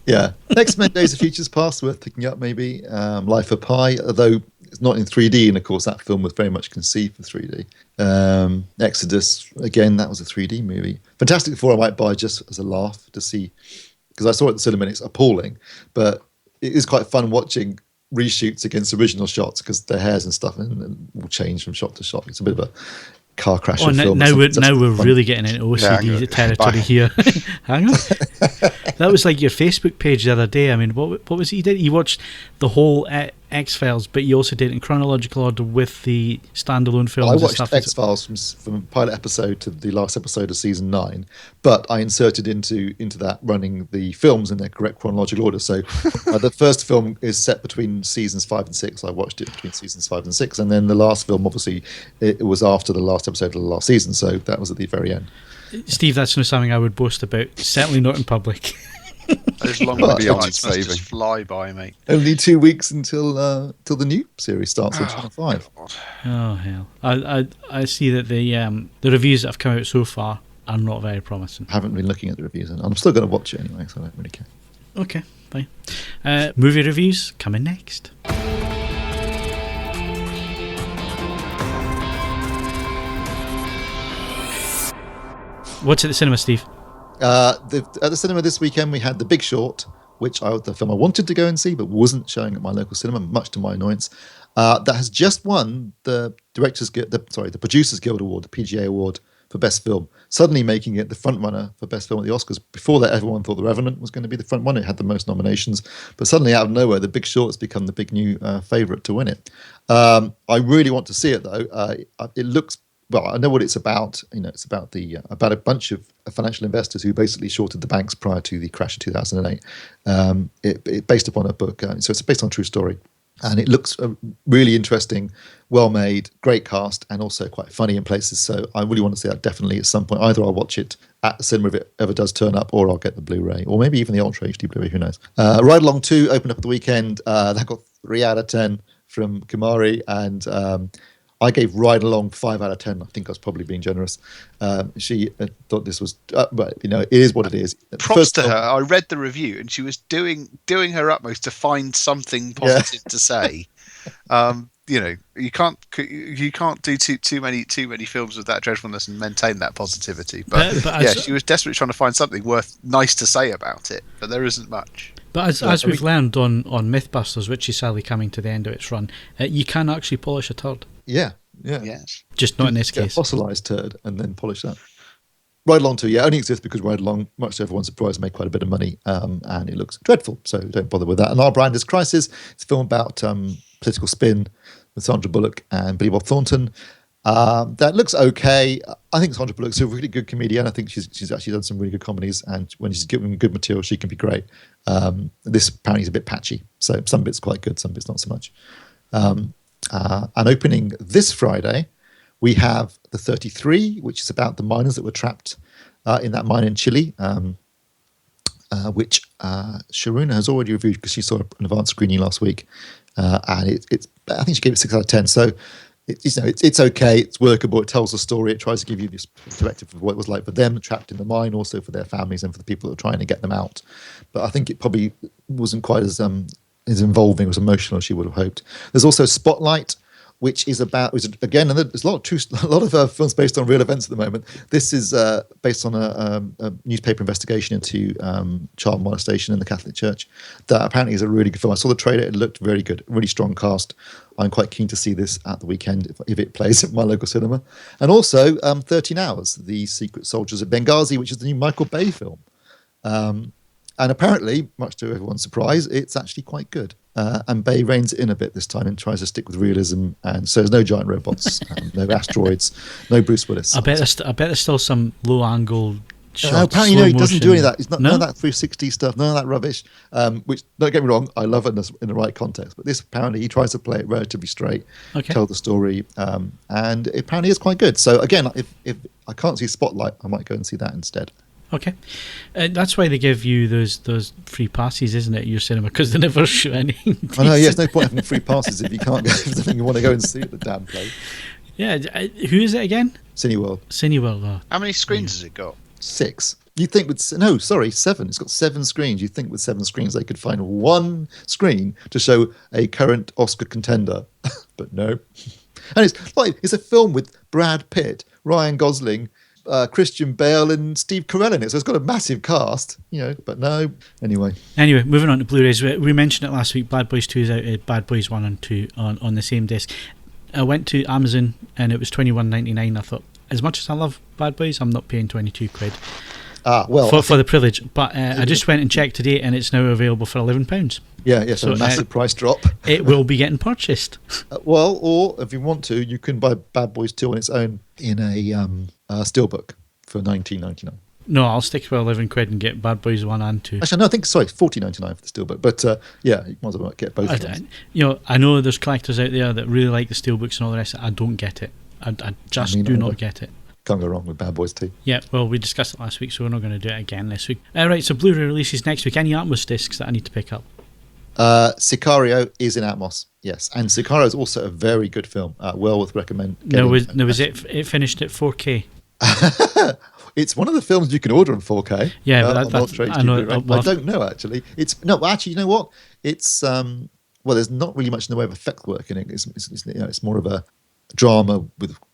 Yeah. X-Men Days of Futures Past, worth picking up maybe. Life of Pi, although it's not in 3D, and of course that film was very much conceived for 3D. Exodus, again, that was a 3D movie. Fantastic Four I might buy just as a laugh to see, because I saw it at the cinema and it's appalling, but it is quite fun watching reshoots against original shots, because their hairs and stuff and will change from shot to shot. It's a bit of a car crash film. Now we're really getting into OCD territory here. Hang on. That was like your Facebook page the other day. I mean, what was it you did? You watched the whole X-Files, but you also did it in chronological order with the standalone films. I watched X-Files from pilot episode to the last episode of season 9, but I inserted into that running the films in their correct chronological order. So the first film is set between seasons 5 and 6. I watched it between seasons 5 and 6, and then the last film, obviously, it was after the last episode of the last season, so that was at the very end. Steve, that's not something I would boast about. Certainly not in public. As long as the must just fly by, mate. Only 2 weeks until the new series starts on Channel 5. Oh hell! I see that the reviews that have come out so far are not very promising. I haven't been looking at the reviews, and I'm still going to watch it anyway, so I don't really care. Okay, fine. Movie reviews coming next. What's at the cinema, Steve? At the cinema this weekend, we had The Big Short, which the film I wanted to go and see, but wasn't showing at my local cinema, much to my annoyance. That has just won the Producers Guild Award, the PGA Award for Best Film, suddenly making it the front runner for Best Film at the Oscars. Before that, everyone thought The Revenant was going to be the front runner. It had the most nominations, but suddenly out of nowhere, The Big Short has become the big new favourite to win it. I really want to see it though. It looks. Well, I know what it's about. It's about about a bunch of financial investors who basically shorted the banks prior to the crash of 2008. It based upon a book, so it's based on a true story, and it looks really interesting, well made, great cast, and also quite funny in places. So I really want to see that definitely at some point. Either I'll watch it at the cinema if it ever does turn up, or I'll get the Blu-ray, or maybe even the Ultra HD Blu-ray. Who knows? Ride Along 2 opened up at the weekend. That got 3 out of 10 from Kamari, and I gave Ride Along 5 out of 10. I think I was probably being generous. She thought this was, but it is what it is. Props to her. I read the review, and she was doing her utmost to find something positive to say. You can't do too many films with that dreadfulness and maintain that positivity. But she was desperately trying to find something nice to say about it, but there isn't much. But as we've learned on Mythbusters, which is sadly coming to the end of its run, you can actually polish a turd. Yeah. Yes. Just not in this case. A fossilised turd and then polish that. Ride Along 2, only exists because Ride Along, much to everyone's surprise, made quite a bit of money, and it looks dreadful, so don't bother with that. And Our Brand is Crisis. It's a film about political spin with Sandra Bullock and Billy Bob Thornton. That looks okay. I think Sandra Bullock's a really good comedian. I think she's actually done some really good comedies, and when she's given good material, she can be great. This apparently is a bit patchy, so some bits quite good, some bits not so much. And opening this Friday, we have The 33, which is about the miners that were trapped in that mine in Chile, which Sharuna has already reviewed because she saw an advanced screening last week, and I think she gave it 6 out of 10. So it's okay, it's workable, it tells a story, it tries to give you this perspective of what it was like for them trapped in the mine, also for their families and for the people that are trying to get them out. But I think it probably wasn't quite as involving, as emotional as she would have hoped. There's also Spotlight, which is again, and there's a lot of films based on real events at the moment. This is based on a newspaper investigation into child molestation in the Catholic Church. That apparently is a really good film. I saw the trailer; it looked very good, really strong cast. I'm quite keen to see this at the weekend if it plays at my local cinema. And also 13 Hours, The Secret Soldiers of Benghazi, which is the new Michael Bay film. And apparently, much to everyone's surprise, it's actually quite good. And Bay reins it in a bit this time and tries to stick with realism. And so there's no giant robots, no asteroids, no Bruce Willis. I bet there's still some low-angle shots. Apparently, he doesn't do any of that. It's not No? none of that 360 stuff, none of that rubbish. Which, don't get me wrong, I love it in the right context. But this, apparently, he tries to play it relatively straight, tell the story, and it apparently is quite good. So again, if I can't see Spotlight, I might go and see that instead. Okay, that's why they give you those free passes, isn't it? Your cinema, because they never show anything. I know. Yes, no point having free passes if you can't go for something you want to go and see at the damn place. Yeah, who is it again? Cineworld. Cineworld. Oh. How many screens has it got? 6. You think with 7. It's got 7 screens. You think with 7 screens they could find one screen to show a current Oscar contender, but no. And it's a film with Brad Pitt, Ryan Gosling, Christian Bale and Steve Carell in it, so it's got a massive cast, but no. Anyway, moving on to Blu-rays. We mentioned it last week. Bad Boys 2 is out. Bad Boys 1 and 2 on the same disc. I went to Amazon and it was $21.99. I thought, as much as I love Bad Boys, I'm not paying £22 for the privilege. But I just went and checked today, and it's now available for £11. Yeah, so a massive price drop. It will be getting purchased. Or if you want to, you can buy Bad Boys 2 on its own in a steelbook for $19.99. No, I'll stick to £11 and get Bad Boys 1 and 2. Actually, no, I think $14.99 for the steelbook. But you might as well get both. I know there's collectors out there that really like the steelbooks and all the rest. I don't get it. I just do not get it. Can't go wrong with Bad Boys 2. Yeah, well, we discussed it last week, so we're not going to do it again this week. Right, so Blu-ray releases next week. Any Atmos discs that I need to pick up? Sicario is in Atmos, yes. And Sicario is also a very good film. Well worth recommend. It finished at 4K? It's one of the films you can order in 4K. Yeah, but Ultra HD Blu-ray. I don't know, actually. Actually, you know what? It's there's not really much in the way of effect work in it. It's more of a drama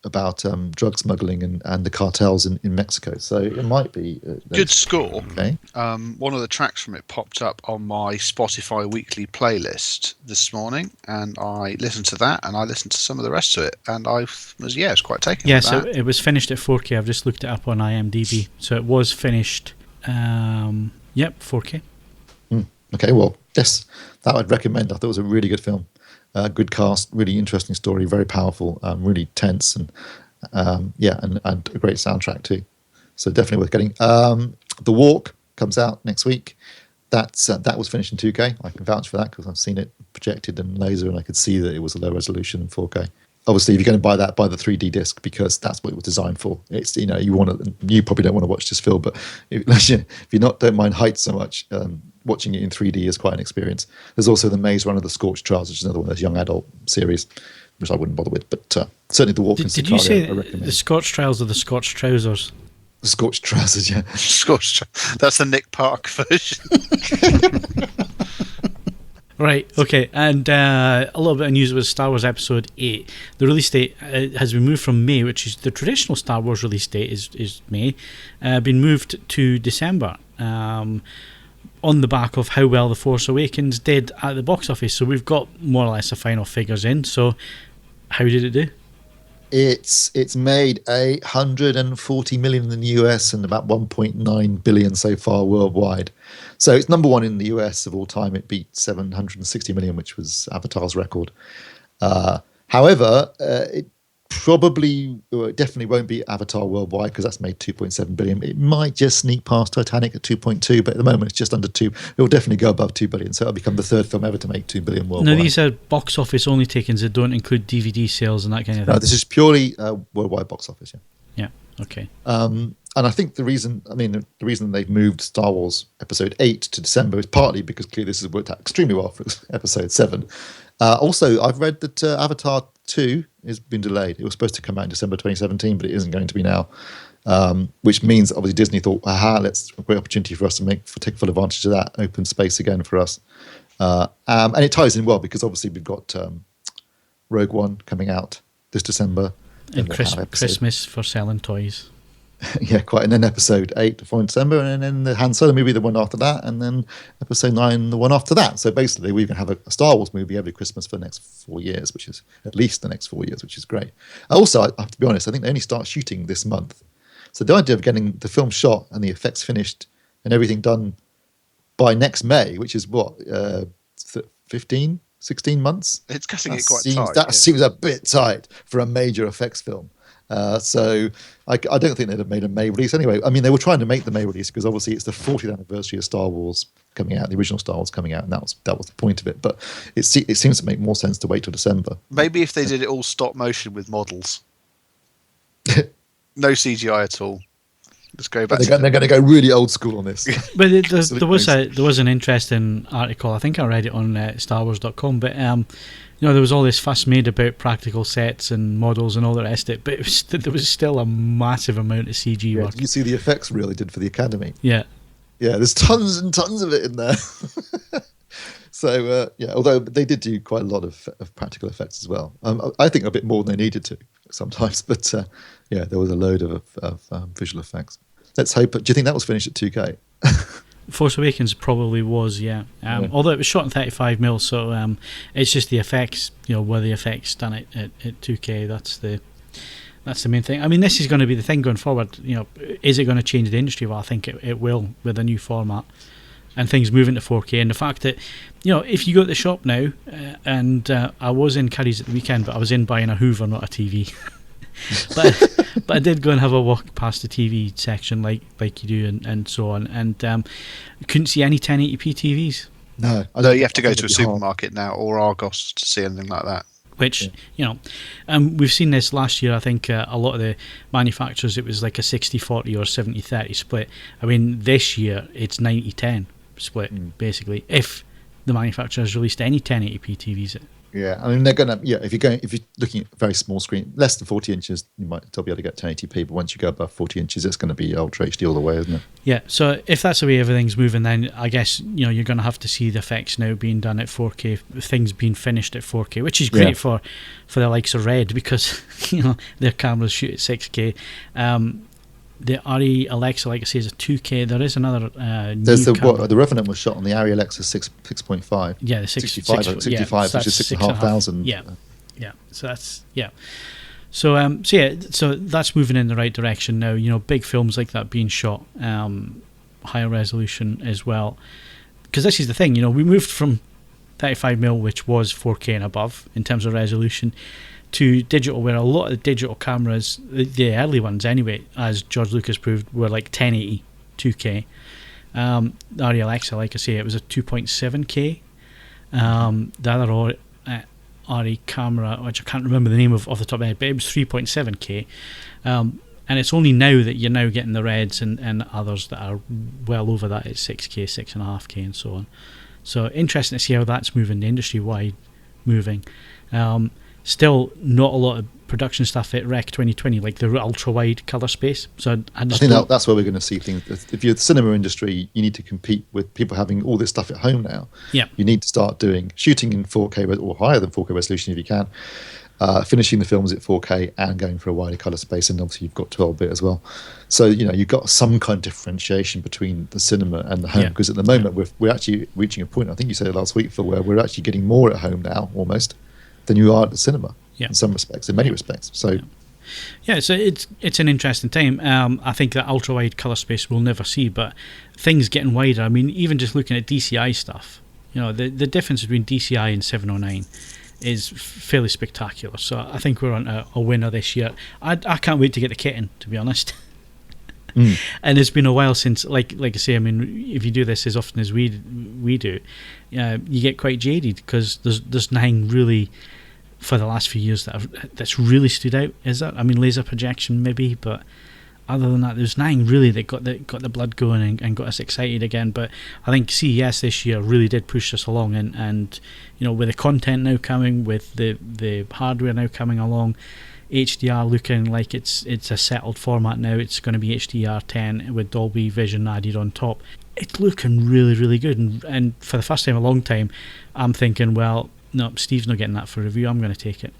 about drug smuggling and the cartels in Mexico. So it might be good score. Okay. One of the tracks from it popped up on my Spotify weekly playlist this morning, and I listened to that, and I listened to some of the rest of it, and it's quite taken. Yeah, so it was finished at 4K. I've just looked it up on IMDb. So it was finished. 4K. Okay, well, yes, that I'd recommend. I thought it was a really good film. Good cast, really interesting story, very powerful, really tense, and and a great soundtrack too. So definitely worth getting. The Walk comes out next week. That was finished in 2K. I can vouch for that because I've seen it projected in laser, and I could see that it was a low resolution in 4K. Obviously, if you're going to buy that, buy the 3D disc because that's what it was designed for. It's you probably don't want to watch this film, but if you don't mind heights so much. Watching it in 3D is quite an experience. There's also the Maze Runner, the Scorch Trials, which is another one of those young adult series, which I wouldn't bother with. But certainly the Walk and Sicario, did you say I recommend. The Scorch Trials or the Scorch Trousers? The Scorch Trousers, yeah. That's the Nick Park version. Right, okay, and a little bit of news with Star Wars Episode VIII. The release date has been moved from May, which is the traditional Star Wars release date is May, been moved to December. On the back of how well The Force Awakens did at the box office. So we've got more or less the final figures in. So how did it do? It's made $140 million in the US and about 1.9 billion so far worldwide. So it's number one in the US of all time. It beat 760 million, which was Avatar's record. However, it definitely won't be Avatar worldwide because that's made 2.7 billion. It might just sneak past Titanic at 2.2, but at the moment it's just under 2. It will definitely go above 2 billion, so it'll become the third film ever to make 2 billion worldwide. Now these are box office only takings that don't include DVD sales and that kind of thing. No, this is purely worldwide box office. Yeah. Okay. And I think the reason they've moved Star Wars Episode 8 to December is partly because clearly this has worked out extremely well for Episode 7. Also, I've read that Avatar 2 has been delayed. It was supposed to come out in December 2017, but it isn't going to be now. Which means obviously Disney thought, that's a great opportunity for us to take full advantage of that open space again for us. And it ties in well because obviously we've got Rogue One coming out this December. And Christmas for selling toys. Yeah, quite. And then Episode 8 the following December, and then the Han Solo movie the one after that, and then Episode 9 the one after that. So basically, we can have a Star Wars movie every Christmas for the next 4 years, which is at least the next 4 years, which is great. Also, I have to be honest, I think they only start shooting this month. So the idea of getting the film shot and the effects finished and everything done by next May, which is what, 15, 16 months? It's cutting it quite tight. That seems a bit tight for a major effects film. So I don't think they'd have made a May release anyway. I mean, they were trying to make the May release because obviously it's the 40th anniversary of Star Wars coming out, the original Star Wars coming out, and that was the point of it. But it seems to make more sense to wait till December. Maybe if they did it all stop motion with models. No CGI at all. Let's go back. They're going to go really old school on this. But there was an interesting article. I think I read it on StarWars.com. But there was all this fuss made about practical sets and models and all the rest of it. But there was still a massive amount of CG work. You see the effects reel they did for the Academy. Yeah, there's tons and tons of it in there. So although they did do quite a lot of practical effects as well. I think a bit more than they needed to sometimes. But there was a load of visual effects. Let's hope. Do you think that was finished at 2K? Force Awakens probably was, yeah. Although it was shot in 35mm, so it's just the effects. Were the effects done at 2K? That's the main thing. I mean, this is going to be the thing going forward. Is it going to change the industry? Well, I think it will with a new format and things moving to 4K. And the fact that if you go to the shop now, and I was in Curry's at the weekend, but I was in buying a Hoover, not a TV. but I did go and have a walk past the TV section like you do and so on, and couldn't see any 1080p TVs. No, you have to go to a supermarket now or Argos to see anything like that. Which, we've seen this last year. I think a lot of the manufacturers, it was like a 60-40 or 70-30 split. I mean, this year it's 90-10 split, basically, if the manufacturers released any 1080p TVs. Yeah, I mean, they're going to, if you're looking at a very small screen, less than 40 inches, you might still be able to get 1080p, but once you go above 40 inches, it's going to be Ultra HD all the way, isn't it? Yeah, so if that's the way everything's moving, then I guess, you're going to have to see the effects now being done at 4K, things being finished at 4K, which is great for the likes of Red, because, their cameras shoot at 6K. The RE Alexa, like I say, is a 2K. There is another there's the Revenant was shot on the RE Alexa 6.5. Yeah, the 65, which is 6,500. Yeah. So that's So that's moving in the right direction now. Big films like that being shot, higher resolution as well. Because this is the thing. We moved from 35mm, which was 4K and above in terms of resolution, to digital, where a lot of the digital cameras, the early ones anyway, as George Lucas proved, were like 1080 2K. The RE Alexa, like I say, it was a 2.7K. The other RE camera, which I can't remember the name of off the top of my head, but it was 3.7K. And it's only now that you're now getting the Reds and others that are well over that at 6K, 6.5K and so on. So interesting to see how that's moving, the industry-wide moving. Still not a lot of production stuff at Rec 2020, like the ultra-wide colour space. So I think that's where we're going to see things. If you're the cinema industry, you need to compete with people having all this stuff at home now. Yeah. You need to start shooting in 4K or higher than 4K resolution if you can, finishing the films at 4K and going for a wider colour space, and obviously you've got 12-bit as well. So, you've got some kind of differentiation between the cinema and the home, because at the moment we're actually reaching a point, I think you said it last week, Phil, where we're actually getting more at home now, almost, than you are at the cinema in some respects, in many respects. So so it's an interesting time. I think that ultra wide colour space we'll never see, but things getting wider. I mean, even just looking at DCI stuff, the difference between DCI and 709 is fairly spectacular. So I think we're on a winner this year. I can't wait to get the kit in, to be honest. And it's been a while since, like I say, I mean, if you do this as often as we do, you get quite jaded, because there's nothing really for the last few years that's really stood out, is there? I mean, laser projection maybe, but other than that, there's nothing really that got the blood going and got us excited again. But I think CES this year really did push us along, and with the content now coming, with the hardware now coming along, HDR looking like it's a settled format now. It's going to be HDR10 with Dolby Vision added on top. It's looking really, really good, and for the first time in a long time, I'm thinking, well, no, Steve's not getting that for review. I'm going to take it.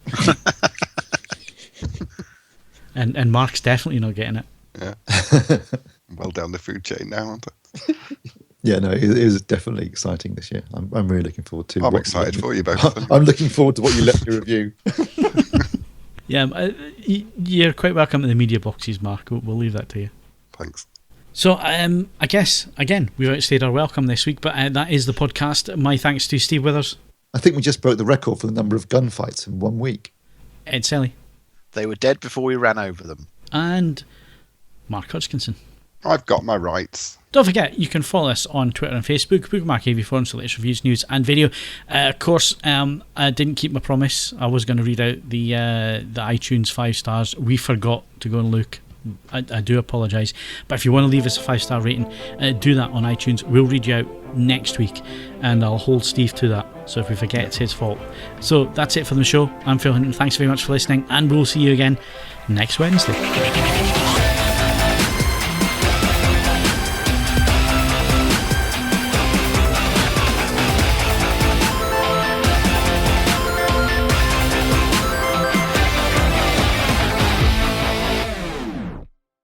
and Mark's definitely not getting it. Yeah. Well down the food chain now, aren't I? Yeah, no, it is definitely exciting this year. I'm really looking forward to. I'm excited for you both. I'm looking forward to what you let me review. Yeah, you're quite welcome to the media boxes, Mark. We'll leave that to you. Thanks. So I guess, again, we've outstayed our welcome this week, but that is the podcast. My thanks to Steve Withers. I think we just broke the record for the number of gunfights in 1 week. Ed Selley. They were dead before we ran over them. And Mark Hodgkinson. I've got my rights. Don't forget, you can follow us on Twitter and Facebook, bookmark AV Forums for latest reviews, news and video. Of course, I didn't keep my promise. I was going to read out the iTunes 5 stars. We forgot to go and look. I do apologise. But if you want to leave us a 5-star rating, do that on iTunes. We'll read you out next week, and I'll hold Steve to that. So if we forget, it's his fault. So that's it for the show. I'm Phil Hinton. Thanks very much for listening, and we'll see you again next Wednesday.